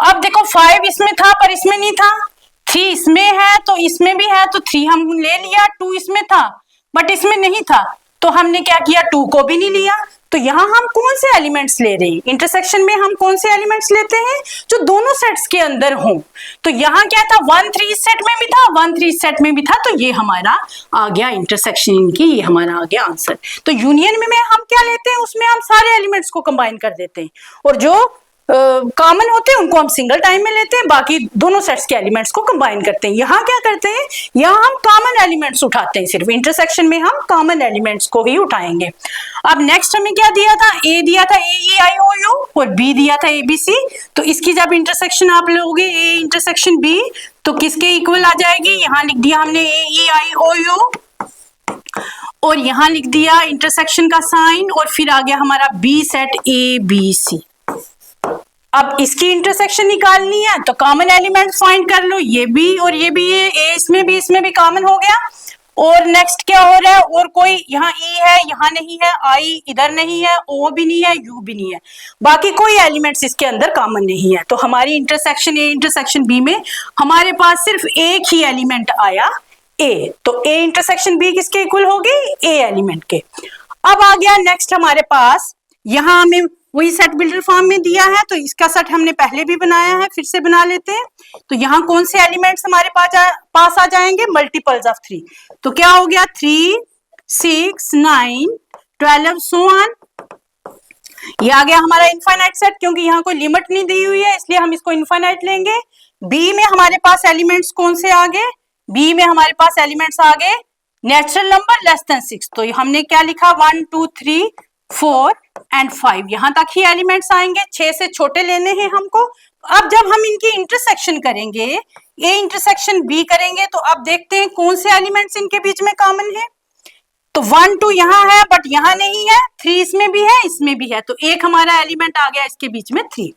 अब देखो 5 इसमें था पर इसमें नहीं था, 3 इसमें है तो इसमें भी है, तो 3 हम ले लिया। 2 इसमें था बट इसमें नहीं था, तो हमने क्या किया? 2 को भी नहीं लिया। तो यहाँ हम कौन से एलिमेंट्स ले रहे हैं? इंटरसेक्शन में हम कौन से एलिमेंट्स लेते हैं? जो दोनों सेट्स के अंदर हों। तो यहाँ क्या था? 1 3 इस सेट में भी था, 1 3 इस सेट में भी था, तो ये हमारा आ गया इंटरसेक्शन इनकी, ये हमारा आ गया आंसर। तो यूनियन में हम क्या लेते हैं? उसमें हम सारे एलिमेंट्स को कंबाइन कर देते हैं और जो कॉमन होते हैं उनको हम सिंगल टाइम में लेते हैं, बाकी दोनों सेट्स के एलिमेंट्स को कंबाइन करते हैं। यहाँ क्या करते हैं? यहाँ हम कॉमन एलिमेंट्स उठाते हैं, सिर्फ इंटरसेक्शन में हम कॉमन एलिमेंट्स को ही उठाएंगे। अब नेक्स्ट हमें क्या दिया था? ए दिया था AEIOU और B दिया था ABC। तो इसकी जब इंटरसेक्शन आप लोगे A इंटरसेक्शन B तो किसके इक्वल आ जाएगी? यहाँ लिख दिया हमने AEIOU और यहाँ लिख दिया इंटरसेक्शन का साइन और फिर आ गया हमारा B सेट ABC। अब इसकी इंटरसेक्शन निकालनी है तो कॉमन एलिमेंट फाइंड कर लो, ये भी और ये भी, ये ए इसमें भी कॉमन हो गया। और नेक्स्ट क्या हो रहा है? और कोई यहाँ E है, यहाँ नहीं है, I इधर नहीं है, O भी नहीं है, U भी नहीं है, बाकी कोई एलिमेंट्स इसके अंदर कॉमन नहीं है। तो हमारी इंटरसेक्शन A इंटरसेक्शन B में हमारे पास सिर्फ एक ही एलिमेंट आया A। तो A इंटरसेक्शन B किसके इक्वल होगी? A एलिमेंट के। अब आ गया नेक्स्ट हमारे पास, यहाँ हमें वही सेट बिल्डर फॉर्म में दिया है, तो इसका सेट हमने पहले भी बनाया है, फिर से बना लेते हैं। तो यहाँ कौन से एलिमेंट्स हमारे पास आ जाएंगे? Multiples of 3। तो क्या हो गया? 3 6 9 12 सो ऑन। ये आ गया हमारा इनफाइनाइट सेट, क्योंकि यहाँ कोई लिमिट नहीं दी हुई है इसलिए हम इसको इनफाइनाइट लेंगे। बी में हमारे पास एलिमेंट्स कौन से आ गए? बी में हमारे पास एलिमेंट्स आ गए नेचुरल नंबर लेस देन 6। तो हमने क्या लिखा? 1 2 3 4 एंड 5, यहाँ तक ही एलिमेंट्स आएंगे, 6 से छोटे लेने हैं हमको। अब जब हम इनकी इंटरसेक्शन करेंगे, ए इंटरसेक्शन बी करेंगे, तो अब देखते हैं कौन से एलिमेंट्स इनके बीच में कॉमन है। तो 1 2 यहाँ है बट यहाँ नहीं है, 3 इसमें भी है, इसमें भी है, तो एक हमारा एलिमेंट आ गया इसके बीच में 3।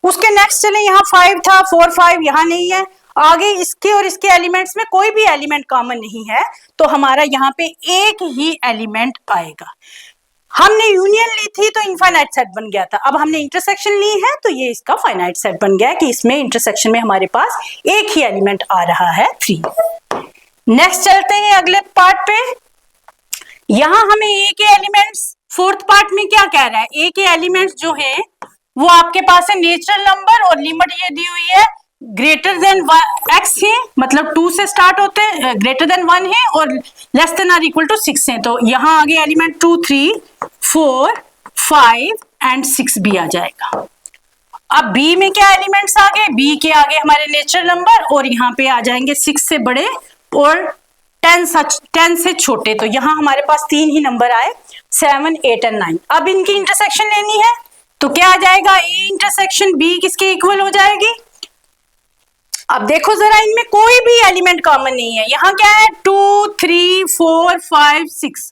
उसके नेक्स्ट चले, यहाँ 5 था, 4 5 यहाँ नहीं है, आगे इसके और इसके एलिमेंट्स में कोई भी एलिमेंट कॉमन नहीं है, तो हमारा यहाँ पे एक ही एलिमेंट आएगा। हमने यूनियन ली थी तो इनफाइनाइट सेट बन गया था, अब हमने इंटरसेक्शन ली है तो ये इसका फाइनाइट सेट बन गया है कि इसमें इंटरसेक्शन में हमारे पास एक ही एलिमेंट आ रहा है 3। नेक्स्ट चलते हैं अगले पार्ट पे। यहां हमें ए के एलिमेंट्स, फोर्थ पार्ट में क्या कह रहा है? ए के एलिमेंट्स जो है वो आपके पास है नेचुरल नंबर और लिमिट ये दी हुई है ग्रेटर देन x है, मतलब 2 से स्टार्ट होते हैं, ग्रेटर देन 1 है और less than or equal to 6 है। तो यहाँ आगे एलिमेंट 2 3 4 5 एंड 6 भी आ जाएगा। अब बी में क्या एलिमेंट्स आ गए, बी के आगे हमारे नेचुरल नंबर और यहाँ पे आ जाएंगे 6 से बड़े और 10 से छोटे। तो यहाँ हमारे पास 3 ही नंबर आए, 7, 8 एंड 9। अब इनकी इंटरसेक्शन लेनी है तो क्या आ जाएगा, ए इंटरसेक्शन बी किसके इक्वल हो जाएगी। अब देखो जरा, इनमें कोई भी एलिमेंट कॉमन नहीं है। यहाँ क्या है, 2, 3, 4, 5, 6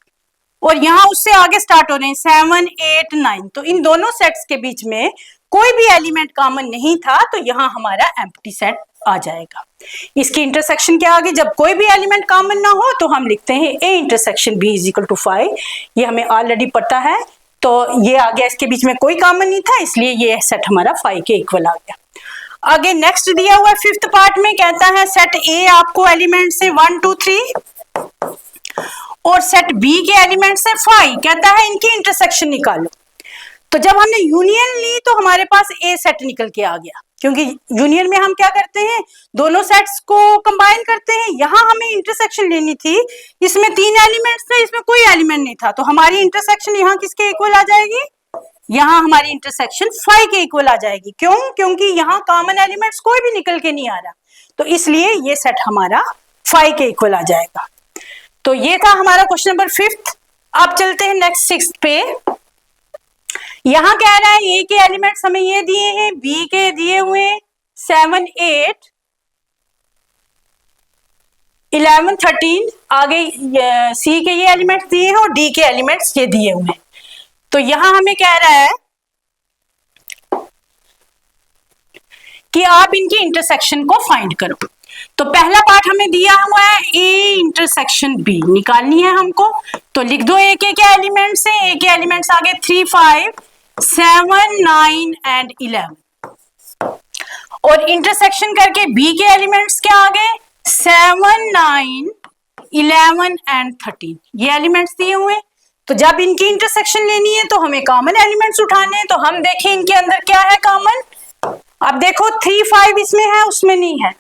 और यहाँ उससे आगे स्टार्ट हो रहे हैं 7, 8, 9। तो इन दोनों सेट्स के बीच में कोई भी एलिमेंट कॉमन नहीं था, तो यहाँ हमारा एम्प्टी सेट आ जाएगा। इसकी इंटरसेक्शन क्या आ गई, जब कोई भी एलिमेंट कॉमन ना हो तो हम लिखते हैं A intersection B is equal to 5। ये हमें ऑलरेडी पता है, तो ये आ गया, इसके बीच में कोई कॉमन नहीं था, इसलिए ये सेट हमारा 5 के इक्वल आ गया। आगे नेक्स्ट दिया हुआ है 5th पार्ट में, कहता है सेट ए आपको एलिमेंट से 1, 2, 3 और सेट बी के एलिमेंट से 5, कहता है इनकी इंटरसेक्शन निकालो। तो जब हमने यूनियन ली तो हमारे पास ए सेट निकल के आ गया, क्योंकि यूनियन में हम क्या करते हैं, दोनों सेट्स को कंबाइन करते हैं। यहाँ हमें इंटरसेक्शन लेनी थी, इसमें 3 एलिमेंट्स थे, इसमें कोई एलिमेंट नहीं था, तो हमारी इंटरसेक्शन यहाँ किसके इक्वल आ जाएगी, यहाँ हमारी इंटरसेक्शन 5 के इक्वल आ जाएगी। क्यों, क्योंकि यहाँ कॉमन एलिमेंट्स कोई भी निकल के नहीं आ रहा, तो इसलिए ये सेट हमारा 5 के इक्वल आ जाएगा। तो ये था हमारा क्वेश्चन नंबर 5th। अब चलते हैं नेक्स्ट 6th पे। यहां कह रहा है ए के एलिमेंट्स हमें ये दिए हैं, बी के दिए हुए 7, 8, 11, 13, आगे सी के ये एलिमेंट्स दिए हैं और डी के एलिमेंट्स ये दिए हुए हैं। तो यहां हमें कह रहा है कि आप इनकी इंटरसेक्शन को फाइंड करो। तो पहला पार्ट हमें दिया हुआ है ए इंटरसेक्शन बी, निकालनी है हमको। तो लिख दो ए के क्या एलिमेंट्स हैं, ए के एलिमेंट्स आ गए 3, 5, 7, 9 एंड 11 और इंटरसेक्शन करके बी के एलिमेंट्स क्या आ गए 7, 9, 11 एंड 13। ये एलिमेंट्स दिए हुए। तो जब इनकी इंटरसेक्शन लेनी है तो हमें कॉमन एलिमेंट्स उठाने हैं। तो हम देखें इनके अंदर क्या है कॉमन। अब देखो 3, 5 इसमें है, उसमें नहीं है।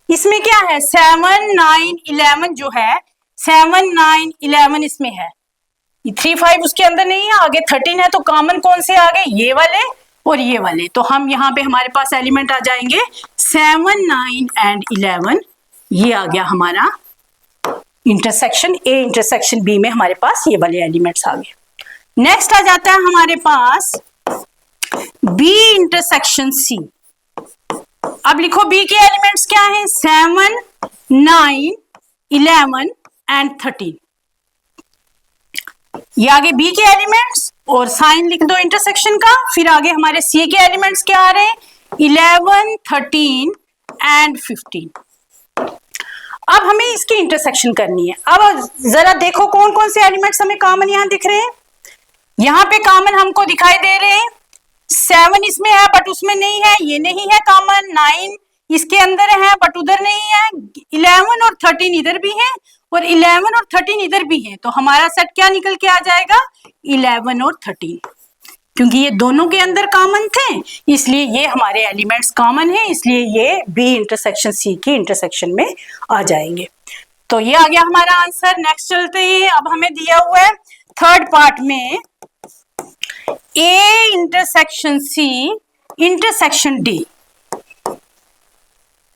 इसमें क्या है 7, 9, 11 जो है 7, 9, 11 इसमें है, 3, 5 उसके अंदर नहीं है, आगे 13 है। तो कॉमन कौन से आ गए, ये वाले और ये वाले। तो हम यहाँ पे हमारे पास एलिमेंट आ जाएंगे 7, 9 एंड 11। ये आ गया हमारा इंटरसेक्शन ए इंटरसेक्शन बी में हमारे पास ये वाले एलिमेंट्स आ गए। नेक्स्ट आ जाता है हमारे पास बी इंटरसेक्शन सी। अब लिखो बी के एलिमेंट्स क्या हैं 7, 9, 11 एंड 13। ये आगे बी के एलिमेंट्स और साइन लिख दो इंटरसेक्शन का। फिर आगे हमारे सी के एलिमेंट्स क्या आ रहे हैं 11, 13 एंड 15। अब हमें इसकी इंटरसेक्शन करनी है। अब जरा देखो कौन कौन से एलिमेंट्स हमें कॉमन यहाँ दिख रहे हैं। यहाँ पे कॉमन हमको दिखाई दे रहे हैं 7 इसमें है बट उसमें नहीं है, ये नहीं है कॉमन। 9 इसके अंदर है बट उधर नहीं है। 11 और 13 इधर भी है और 11 और 13 इधर भी है। तो हमारा सेट क्या निकल के आ जाएगा 11 और 13, क्योंकि ये दोनों के अंदर कॉमन थे इसलिए ये हमारे एलिमेंट्स कॉमन है, इसलिए ये बी इंटरसेक्शन सी की इंटरसेक्शन में आ जाएंगे। तो ये आ गया हमारा आंसर। नेक्स्ट चलते हैं। अब हमें दिया हुआ है 3rd पार्ट में A intersection C intersection D.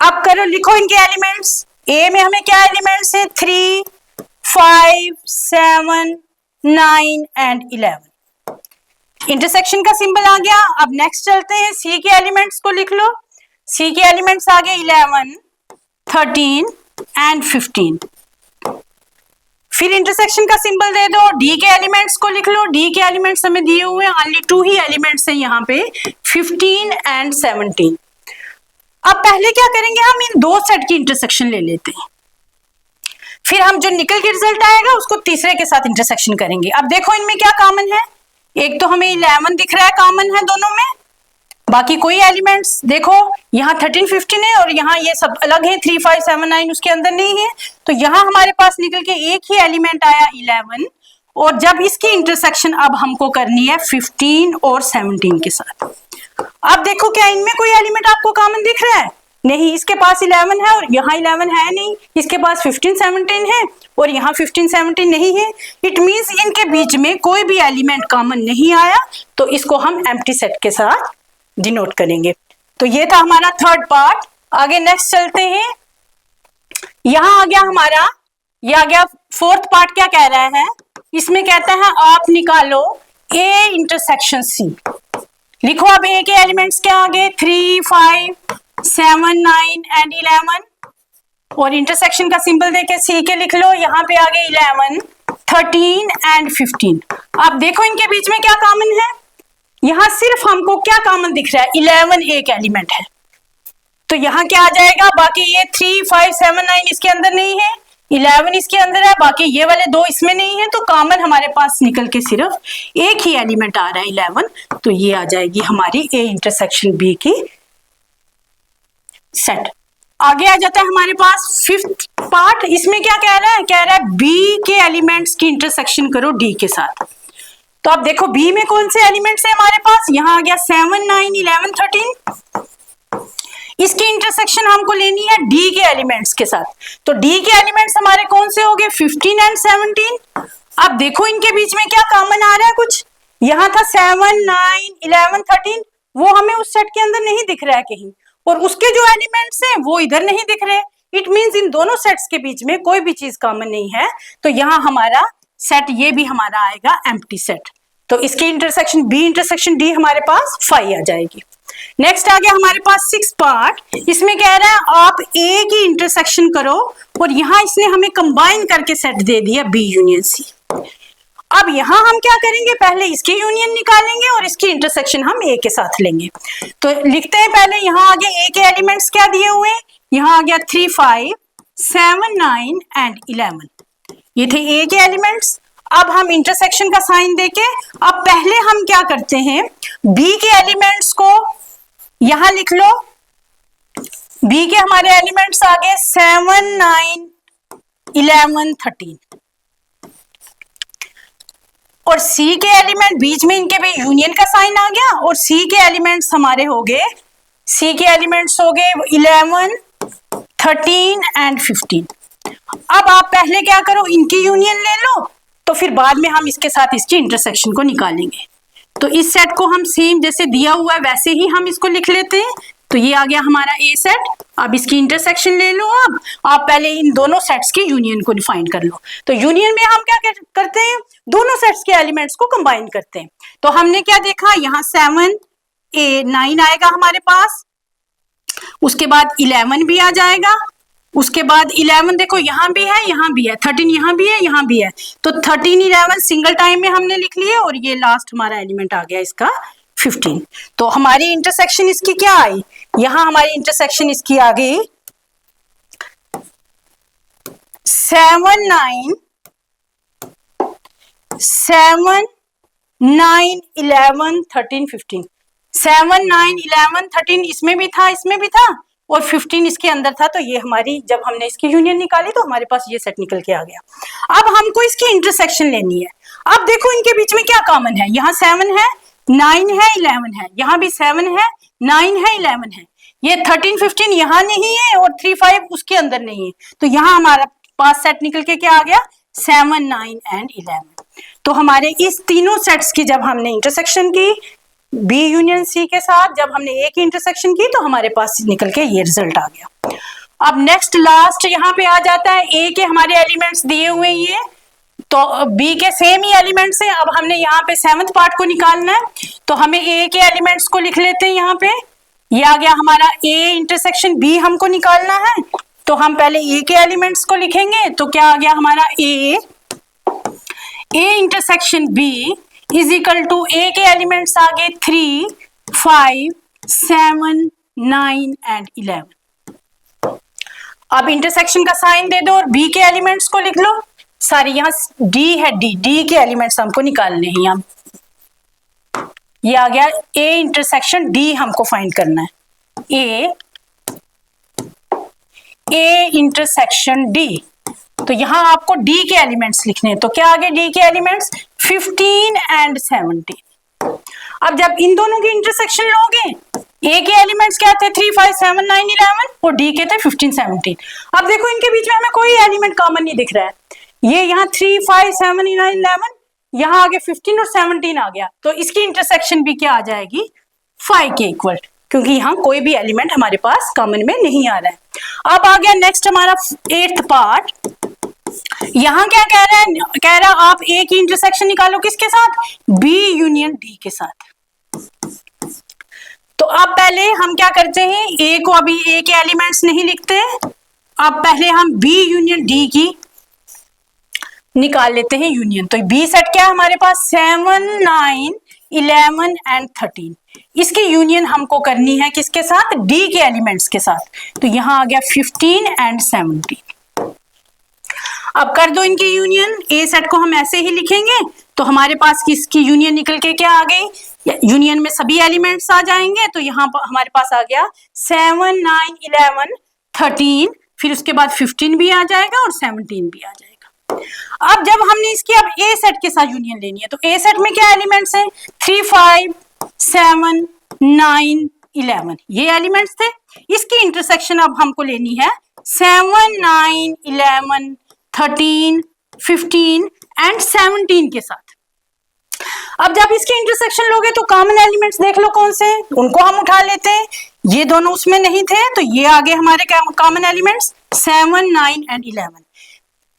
अब करो लिखो इनके एलिमेंट्स। ए में हमें क्या एलिमेंट्स है 3, 5, 7, 9 एंड 11। इंटरसेक्शन का सिंबल आ गया। अब नेक्स्ट चलते हैं सी के एलिमेंट्स को लिख लो। सी के एलिमेंट्स आ गए 11, 13 एंड 15। फिर इंटरसेक्शन का सिंबल दे दो। डी के एलिमेंट्स को लिख लो। डी के एलिमेंट्स हमें दिए हुए हैं, ओनली 2 ही एलिमेंट्स हैं यहाँ पे 15 एंड 17। अब पहले क्या करेंगे, हम इन 2 सेट की इंटरसेक्शन ले लेते हैं, फिर हम जो निकल के रिजल्ट आएगा उसको तीसरे के साथ इंटरसेक्शन करेंगे। अब देखो इनमें क्या कॉमन है, एक तो हमें 11 दिख रहा है कॉमन है दोनों में, बाकी कोई एलिमेंट्स देखो यहाँ 13, 15 है और यहाँ ये सब अलग है 3, 5, 7, 9 उसके अंदर नहीं है। तो यहाँ हमारे पास निकल के एक ही एलिमेंट आया 11 और जब इसकी इंटरसेक्शन अब हमको करनी है 15 और 17 के साथ। अब देखो क्या इनमें कोई एलिमेंट आपको कॉमन दिख रहा है, नहीं, इसके पास 11 है और यहाँ 11 है नहीं, इसके पास 15 17 है और यहाँ 15 17 नहीं है। इट मीन्स इनके बीच में कोई भी एलिमेंट कॉमन नहीं आया, तो इसको हम एम्प्टी सेट के साथ डिनोट करेंगे। तो ये था हमारा थर्ड पार्ट। आगे नेक्स्ट चलते हैं। यहाँ आ गया हमारा, ये आ गया फोर्थ पार्ट। क्या कह रहा है इसमें? कहता है आप निकालो ए इंटरसेक्शन सी। लिखो अब ए के एलिमेंट्स क्या आ गए? 3 5 7 9 एंड 11 और इंटरसेक्शन का सिंबल देके सी के लिख लो। यहाँ पे आ गए 11 13 एंड 15। अब देखो इनके बीच में क्या कॉमन है। यहाँ सिर्फ हमको क्या कॉमन दिख रहा है? 11 एक एलिमेंट है, तो यहाँ क्या आ जाएगा? बाकी ये 3 5 7 9 इसके अंदर नहीं है, 11 इसके अंदर है, बाकी ये वाले दो इसमें नहीं है, तो कॉमन हमारे पास निकल के सिर्फ एक ही एलिमेंट आ रहा है 11। तो ये आ जाएगी हमारी ए इंटरसेक्शन बी की सेट। आगे आ जाता है हमारे पास फिफ्थ पार्ट। इसमें क्या कह रहा है? कह रहा है बी के एलिमेंट्स की इंटरसेक्शन करो डी के साथ। तो आप देखो बी में कौन से एलिमेंट्स है हमारे पास? यहाँ आ गया 7 9 11 13। इसकी इंटरसेक्शन हमको लेनी है डी के एलिमेंट्स के साथ। तो डी के एलिमेंट्स हमारे कौन से हो गए? 15 एंड 17। अब देखो इनके बीच में क्या कॉमन आ रहा है कुछ। यहाँ था 7 9 11 13, वो हमें उस सेट के अंदर नहीं दिख रहा है कहीं, और उसके जो एलिमेंट्स हैं वो इधर नहीं दिख रहे। इट मींस इन दोनों सेट्स के बीच में कोई भी चीज कॉमन नहीं है। तो यहाँ हमारा सेट ये भी हमारा आएगा एम्प्टी सेट। तो इसकी इंटरसेक्शन बी इंटरसेक्शन डी हमारे पास 5 आ जाएगी। नेक्स्ट आ गया हमारे पास 6 पार्ट। इसमें कह रहा है आप ए की इंटरसेक्शन करो, और यहाँ इसने हमें कंबाइन करके सेट दे दिया बी यूनियन सी। अब यहाँ हम क्या करेंगे? पहले इसकी यूनियन निकालेंगे और इसकी इंटरसेक्शन हम ए के साथ लेंगे। तो लिखते हैं पहले, यहाँ आगे ए के एलिमेंट्स क्या दिए हुए हैं? यहाँ आ गया 3 5 7 9 एंड 11। ये थे ए के एलिमेंट्स। अब हम इंटरसेक्शन का साइन देके अब पहले हम क्या करते हैं? बी के एलिमेंट्स को यहां लिख लो। बी के हमारे एलिमेंट्स आ गए 7 9 11 13, और सी के एलिमेंट बीच में इनके भी यूनियन का साइन आ गया, और सी के एलिमेंट्स हमारे हो गए 11 13 एंड 15। अब आप पहले क्या करो? इनकी यूनियन ले लो, तो फिर बाद में हम इसके साथ इसकी इंटरसेक्शन को निकालेंगे। तो इस सेट को हम सेम जैसे दिया हुआ है वैसे ही हम इसको लिख लेते हैं। तो ये आ गया हमारा ए सेट। अब इसकी इंटरसेक्शन ले लो। अब आप पहले इन दोनों सेट्स की यूनियन को डिफाइन कर लो। तो यूनियन में हम क्या करते हैं? दोनों सेट्स के एलिमेंट्स को कंबाइन करते हैं। तो हमने क्या देखा? यहाँ 7 9 आएगा हमारे पास, उसके बाद 11 भी आ जाएगा, उसके बाद 11 देखो यहाँ भी है, यहाँ भी है, 13 यहाँ भी है, यहाँ भी है। तो 13 11 सिंगल टाइम में हमने लिख लिए, और ये लास्ट हमारा एलिमेंट आ गया इसका 15। तो हमारी इंटरसेक्शन इसकी क्या आई? यहाँ हमारी इंटरसेक्शन इसकी आ गई 7 9 11 13 15। 7 9 11 13 इसमें भी था, इसमें भी था, और 15 इसके अंदर था। तो ये हमारी जब हमने इसकी यूनियन निकाली तो हमारे पास ये सेट निकल के आ गया। अब हमको इसकी इंटरसेक्शन लेनी है। अब देखो इनके बीच में क्या कॉमन है। यहाँ 7 है, 9 है, 11 है, यहाँ भी 7 है, 9 है, 11 है। ये 13 15 यहाँ नहीं है, और 3 5 उसके अंदर नहीं है। तो यहाँ हमारा पास सेट निकल के क्या आ गया? 7 9 एंड 11। तो हमारे इस तीनों सेट्स की जब हमने इंटरसेक्शन की बी यूनियन सी के साथ, जब हमने ए की इंटरसेक्शन की, तो हमारे पास निकल के ये रिजल्ट आ गया। अब नेक्स्ट लास्ट यहाँ पे आ जाता है ए के हमारे एलिमेंट्स दिए हुए ये, तो बी के सेम ही एलिमेंट्स हैं। अब हमने यहाँ पे 7th पार्ट को निकालना है, तो हमें ए के एलिमेंट्स को लिख लेते हैं। यहाँ पे ये आ गया हमारा ए इंटरसेक्शन बी हमको निकालना है। तो हम पहले ए के एलिमेंट्स को लिखेंगे। तो क्या आ गया हमारा A intersection B is equal to A के एलिमेंट्स आ गए 3 5 7 9 एंड 11। अब इंटरसेक्शन का साइन दे दो और बी के एलिमेंट्स को लिख लो। सारी यहाँ डी है, डी के एलिमेंट्स हमको निकालने हैं। यहाँ ये आ गया ए इंटरसेक्शन डी हमको फाइंड करना है। A intersection D. तो यहाँ आपको डी के एलिमेंट्स लिखने हैं। तो क्या आ गए डी के एलिमेंट्स? 15 एंड 17। अब जब इन दोनों की इंटरसेक्शन लोगे ए के एलिमेंट्स क्या थे 3, 5, 7, 9, 11 और डी के थे 15, 17। अब देखो इनके बीच में हमें कोई एलिमेंट कॉमन नहीं दिख रहा है। ये यहाँ 3, 5, 7, 9, 11, यहाँ आगे 15 और 17 आ गया, तो इसकी इंटरसेक्शन भी क्या आ जाएगी 5 के इक्वल, क्योंकि यहाँ कोई भी एलिमेंट हमारे पास कॉमन में नहीं आ रहा है। अब आ गया नेक्स्ट हमारा 8th पार्ट। यहाँ क्या कह रहा है, कह रहा है आप ए की इंटरसेक्शन निकालो किसके साथ, बी यूनियन डी के साथ। तो अब पहले हम क्या करते हैं, ए को अभी ए के एलिमेंट्स नहीं लिखते, अब पहले हम बी यूनियन डी की निकाल लेते हैं यूनियन। तो बी सेट क्या है हमारे पास 7, 9, 11 एंड 13। इसकी यूनियन हमको करनी है किसके साथ, डी के एलिमेंट्स के साथ। तो यहां आ गया 15 एंड 17। अब कर दो इनकी यूनियन, ए सेट को हम ऐसे ही लिखेंगे तो हमारे पास किसकी यूनियन निकल के क्या आ गई, यूनियन में सभी एलिमेंट्स आ जाएंगे। तो यहाँ हमारे पास आ गया 7, 9, 11, 13, फिर उसके बाद 15 भी आ जाएगा और 17 भी आ जाएगा। अब जब हमने इसकी अब ए सेट के साथ यूनियन लेनी है, तो ए सेट में क्या एलिमेंट्स हैं 3, 5, 7, 9, 11, ये एलिमेंट्स थे। इसकी इंटरसेक्शन अब हमको लेनी है 7, 9, 11, 13, 15 एंड 17 के साथ। अब जब इसकी इंटरसेक्शन लोगे तो कॉमन एलिमेंट्स देख लो कौन से, उनको हम उठा लेते हैं। ये दोनों उसमें नहीं थे तो ये आगे हमारे कॉमन एलिमेंट्स 7, 9 एंड 11।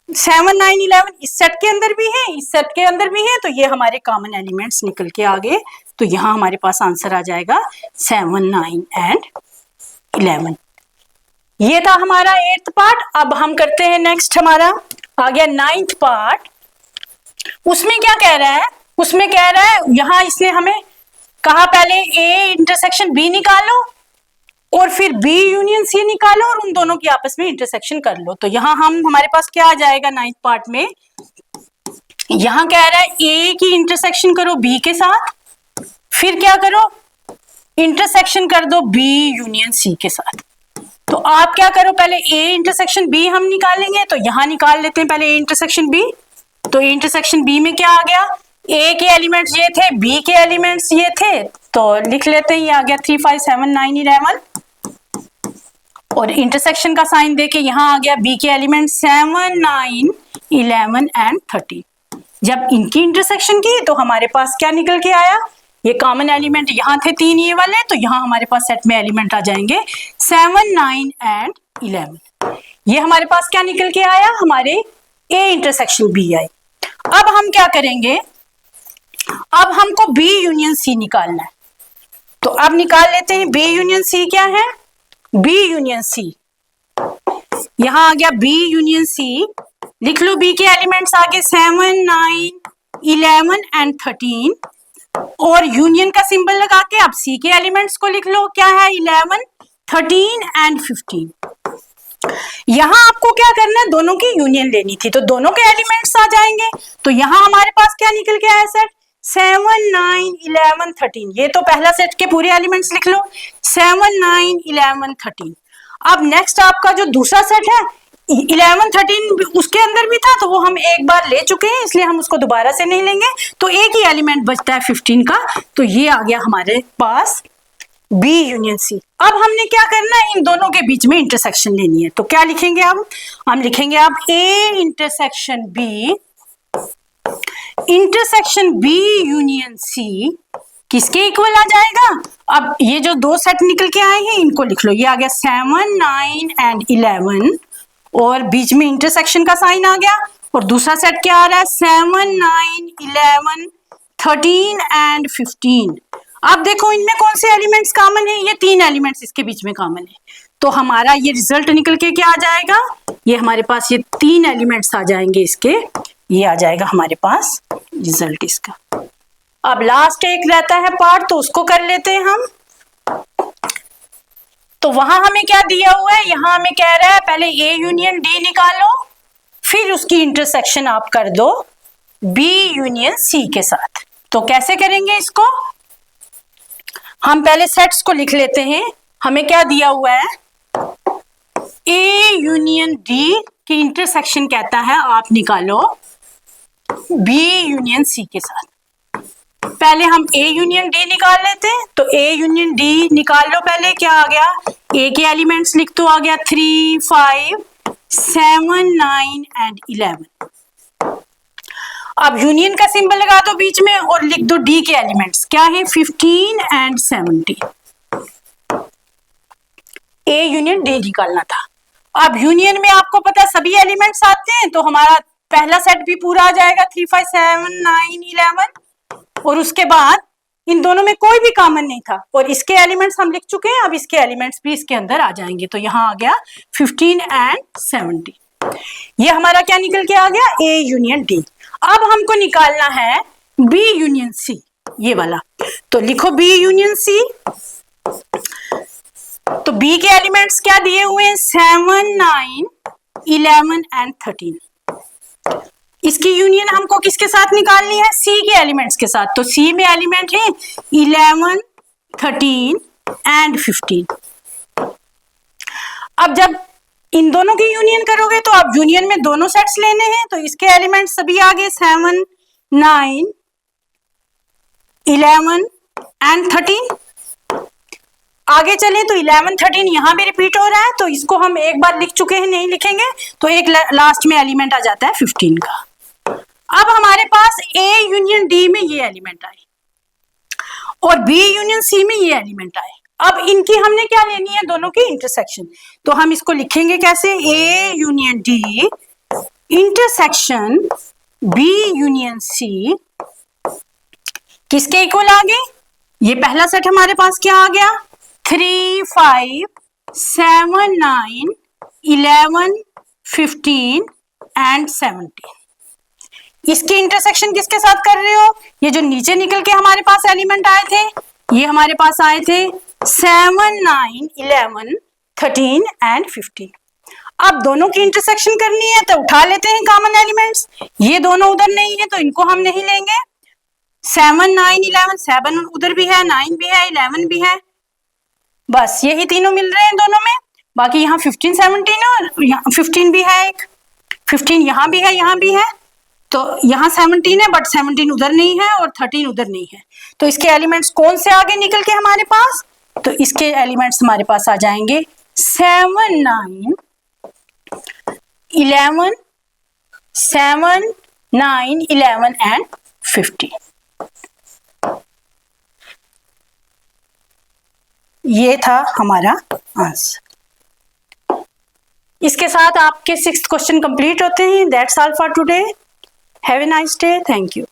7, 9, 11 इस सेट के अंदर भी है, इस सेट के अंदर भी है, तो ये हमारे कॉमन एलिमेंट्स निकल के आगे। तो यहाँ हमारे पास आंसर आ जाएगा 7, 9 एंड 11। ये था हमारा 8th पार्ट। अब हम करते हैं नेक्स्ट, हमारा आ गया 9th पार्ट। उसमें क्या कह रहा है, उसमें कह रहा है यहाँ इसने हमें कहा पहले ए इंटरसेक्शन बी निकालो और फिर बी यूनियन सी निकालो और उन दोनों की आपस में इंटरसेक्शन कर लो। तो यहाँ हमारे पास क्या आ जाएगा 9th पार्ट में, यहाँ कह रहा है ए की इंटरसेक्शन करो बी के साथ, फिर क्या करो इंटरसेक्शन कर दो बी यूनियन सी के साथ। तो आप क्या करो, पहले ए इंटरसेक्शन बी हम निकालेंगे, तो यहां निकाल लेते हैं पहले ए इंटरसेक्शन बी। तो ए इंटरसेक्शन बी में क्या आ गया, ए के एलिमेंट्स ये थे, बी के एलिमेंट्स ये थे, तो लिख लेते हैं ये आ गया 3, 5, 7, 9, 11 और इंटरसेक्शन का साइन देके यहाँ आ गया बी के एलिमेंट 7, 9, 11 एंड 13। जब इनकी इंटरसेक्शन की तो हमारे पास क्या निकल के आया, ये कॉमन एलिमेंट यहाँ थे 3 ये वाले, तो यहाँ हमारे पास सेट में एलिमेंट आ जाएंगे 7, 9 एंड 11। ये हमारे पास क्या निकल के आया, हमारे ए इंटरसेक्शन बी आई। अब हम क्या करेंगे, अब हमको बी यूनियन सी निकालना है। तो अब निकाल लेते हैं बी यूनियन सी क्या है, बी यूनियन सी, यहां आ गया बी यूनियन सी। लिख लो बी के एलिमेंट्स आगे 7, 9, 11 एंड 13 और यूनियन का सिंबल लगा के अब सी के एलिमेंट्स को लिख लो, क्या है 11, 13 एंड 15। यहां आपको क्या करना है, दोनों की यूनियन लेनी थी, तो दोनों के एलिमेंट्स आ जाएंगे। तो यहां हमारे पास क्या निकल के आया सेट 7, 9, 11, 13। ये तो पहला सेट के पूरे एलिमेंट्स लिख लो 7, 9, 11, 13। अब नेक्स्ट आपका जो दूसरा सेट है 11, 13 उसके अंदर भी था, तो वो हम एक बार ले चुके हैं, इसलिए हम उसको दोबारा से नहीं लेंगे। तो एक ही एलिमेंट बचता है 15 का, तो ये आ गया हमारे पास बी यूनियन सी। अब हमने क्या करना है, इन दोनों के बीच में इंटरसेक्शन लेनी है। तो क्या लिखेंगे हम लिखेंगे अब A intersection B, intersection B union C किसके इक्वल आ जाएगा। अब ये जो दो सेट निकल के आए हैं इनको लिख लो, ये आ गया 7, 9 एंड 11 और बीच में इंटरसेक्शन का साइन आ गया। और दूसरा सेट क्या आ रहा है 7, 9, 11, 13 एंड 15। अब देखो इनमें कौन से एलिमेंट्स कॉमन है, ये 3 एलिमेंट्स इसके बीच में कॉमन है। तो हमारा ये रिजल्ट निकल के क्या आ जाएगा, ये हमारे पास ये 3 एलिमेंट्स आ जाएंगे इसके, ये आ जाएगा हमारे पास रिजल्ट इसका। अब लास्ट एक रहता है पार्ट, तो उसको कर लेते हैं हम। तो वहां हमें क्या दिया हुआ है, यहां हमें कह रहा है पहले ए यूनियन डी निकालो, फिर उसकी इंटरसेक्शन आप कर दो बी यूनियन सी के साथ। तो कैसे करेंगे इसको, हम पहले सेट्स को लिख लेते हैं। हमें क्या दिया हुआ है, ए यूनियन डी की इंटरसेक्शन कहता है आप निकालो बी यूनियन सी के साथ। पहले हम A यूनियन D निकाल लेते हैं। तो A यूनियन D निकाल लो। पहले क्या आ गया, A के एलिमेंट्स लिख तो आ गया 3, 5, 7, 9 एंड 11। अब यूनियन का सिंबल लगा दो बीच में और लिख दो D के एलिमेंट्स क्या है, 15 एंड 17। A यूनियन D निकालना था। अब यूनियन में आपको पता सभी एलिमेंट्स आते हैं, तो हमारा पहला सेट भी पूरा आ जाएगा 3, 5, 7, 9, 11। और उसके बाद इन दोनों में कोई भी कॉमन नहीं था और इसके एलिमेंट्स हम लिख चुके हैं। अब इसके एलिमेंट्स भी इसके अंदर आ जाएंगे। तो यहाँ आ गया 15 एंड 17। ये हमारा क्या निकल के आ गया, A यूनियन D। अब हमको निकालना है B यूनियन C, ये वाला। तो लिखो B यूनियन C। तो B के एलिमेंट्स क्या दिए हुए हैं, 7, 9, 11 एंड 13। इसकी यूनियन हमको किसके साथ निकालनी है, C के एलिमेंट्स के साथ। तो C में एलिमेंट है 11, 13 एंड 15। अब जब इन दोनों की यूनियन करोगे तो आप यूनियन में दोनों सेट्स लेने हैं। तो इसके एलिमेंट्स सभी आ गए 7, 9, 11 एंड 13। आगे चलें तो 11, 13 यहाँ भी रिपीट हो रहा है, तो इसको हम एक बार लिख चुके हैं, नहीं लिखेंगे। तो एक लास्ट में एलिमेंट आ जाता है 15 का। अब हमारे पास A यूनियन D में ये एलिमेंट आए और B यूनियन C में ये एलिमेंट आए। अब इनकी हमने क्या लेनी है, दोनों की इंटरसेक्शन। तो हम इसको लिखेंगे कैसे, A union D intersection B union C किसके इक्वल आ गए। ये पहला सेट हमारे पास क्या आ गया, 3, 5, 7, 9, 11, 15 एंड 17। इसकी इंटरसेक्शन किसके साथ कर रहे हो, ये जो नीचे निकल के हमारे पास एलिमेंट आए थे, ये हमारे पास आए थे 7, 9, 11, 13 एंड 15। अब दोनों की इंटरसेक्शन करनी है तो उठा लेते हैं कॉमन एलिमेंट्स। ये दोनों उधर नहीं है तो इनको हम नहीं लेंगे। 7, 9, 11, 7 उधर भी है, 9 भी है, 11 भी है, बस यही तीनों मिल रहे हैं दोनों में। बाकी यहाँ 15, 17 और यहाँ 15 भी है, एक 15 यहाँ भी है, यहाँ भी है। तो यहाँ 17 है बट 17 उधर नहीं है और 13 उधर नहीं है। तो इसके एलिमेंट्स कौन से आगे निकल के हमारे पास, तो इसके एलिमेंट्स हमारे पास आ जाएंगे 7, 9, 11, 7, 9, 11 एंड 15। ये था हमारा आंसर। इसके साथ आपके 6th क्वेश्चन कंप्लीट होते हैं। That's all for today. Have a nice day. Thank you.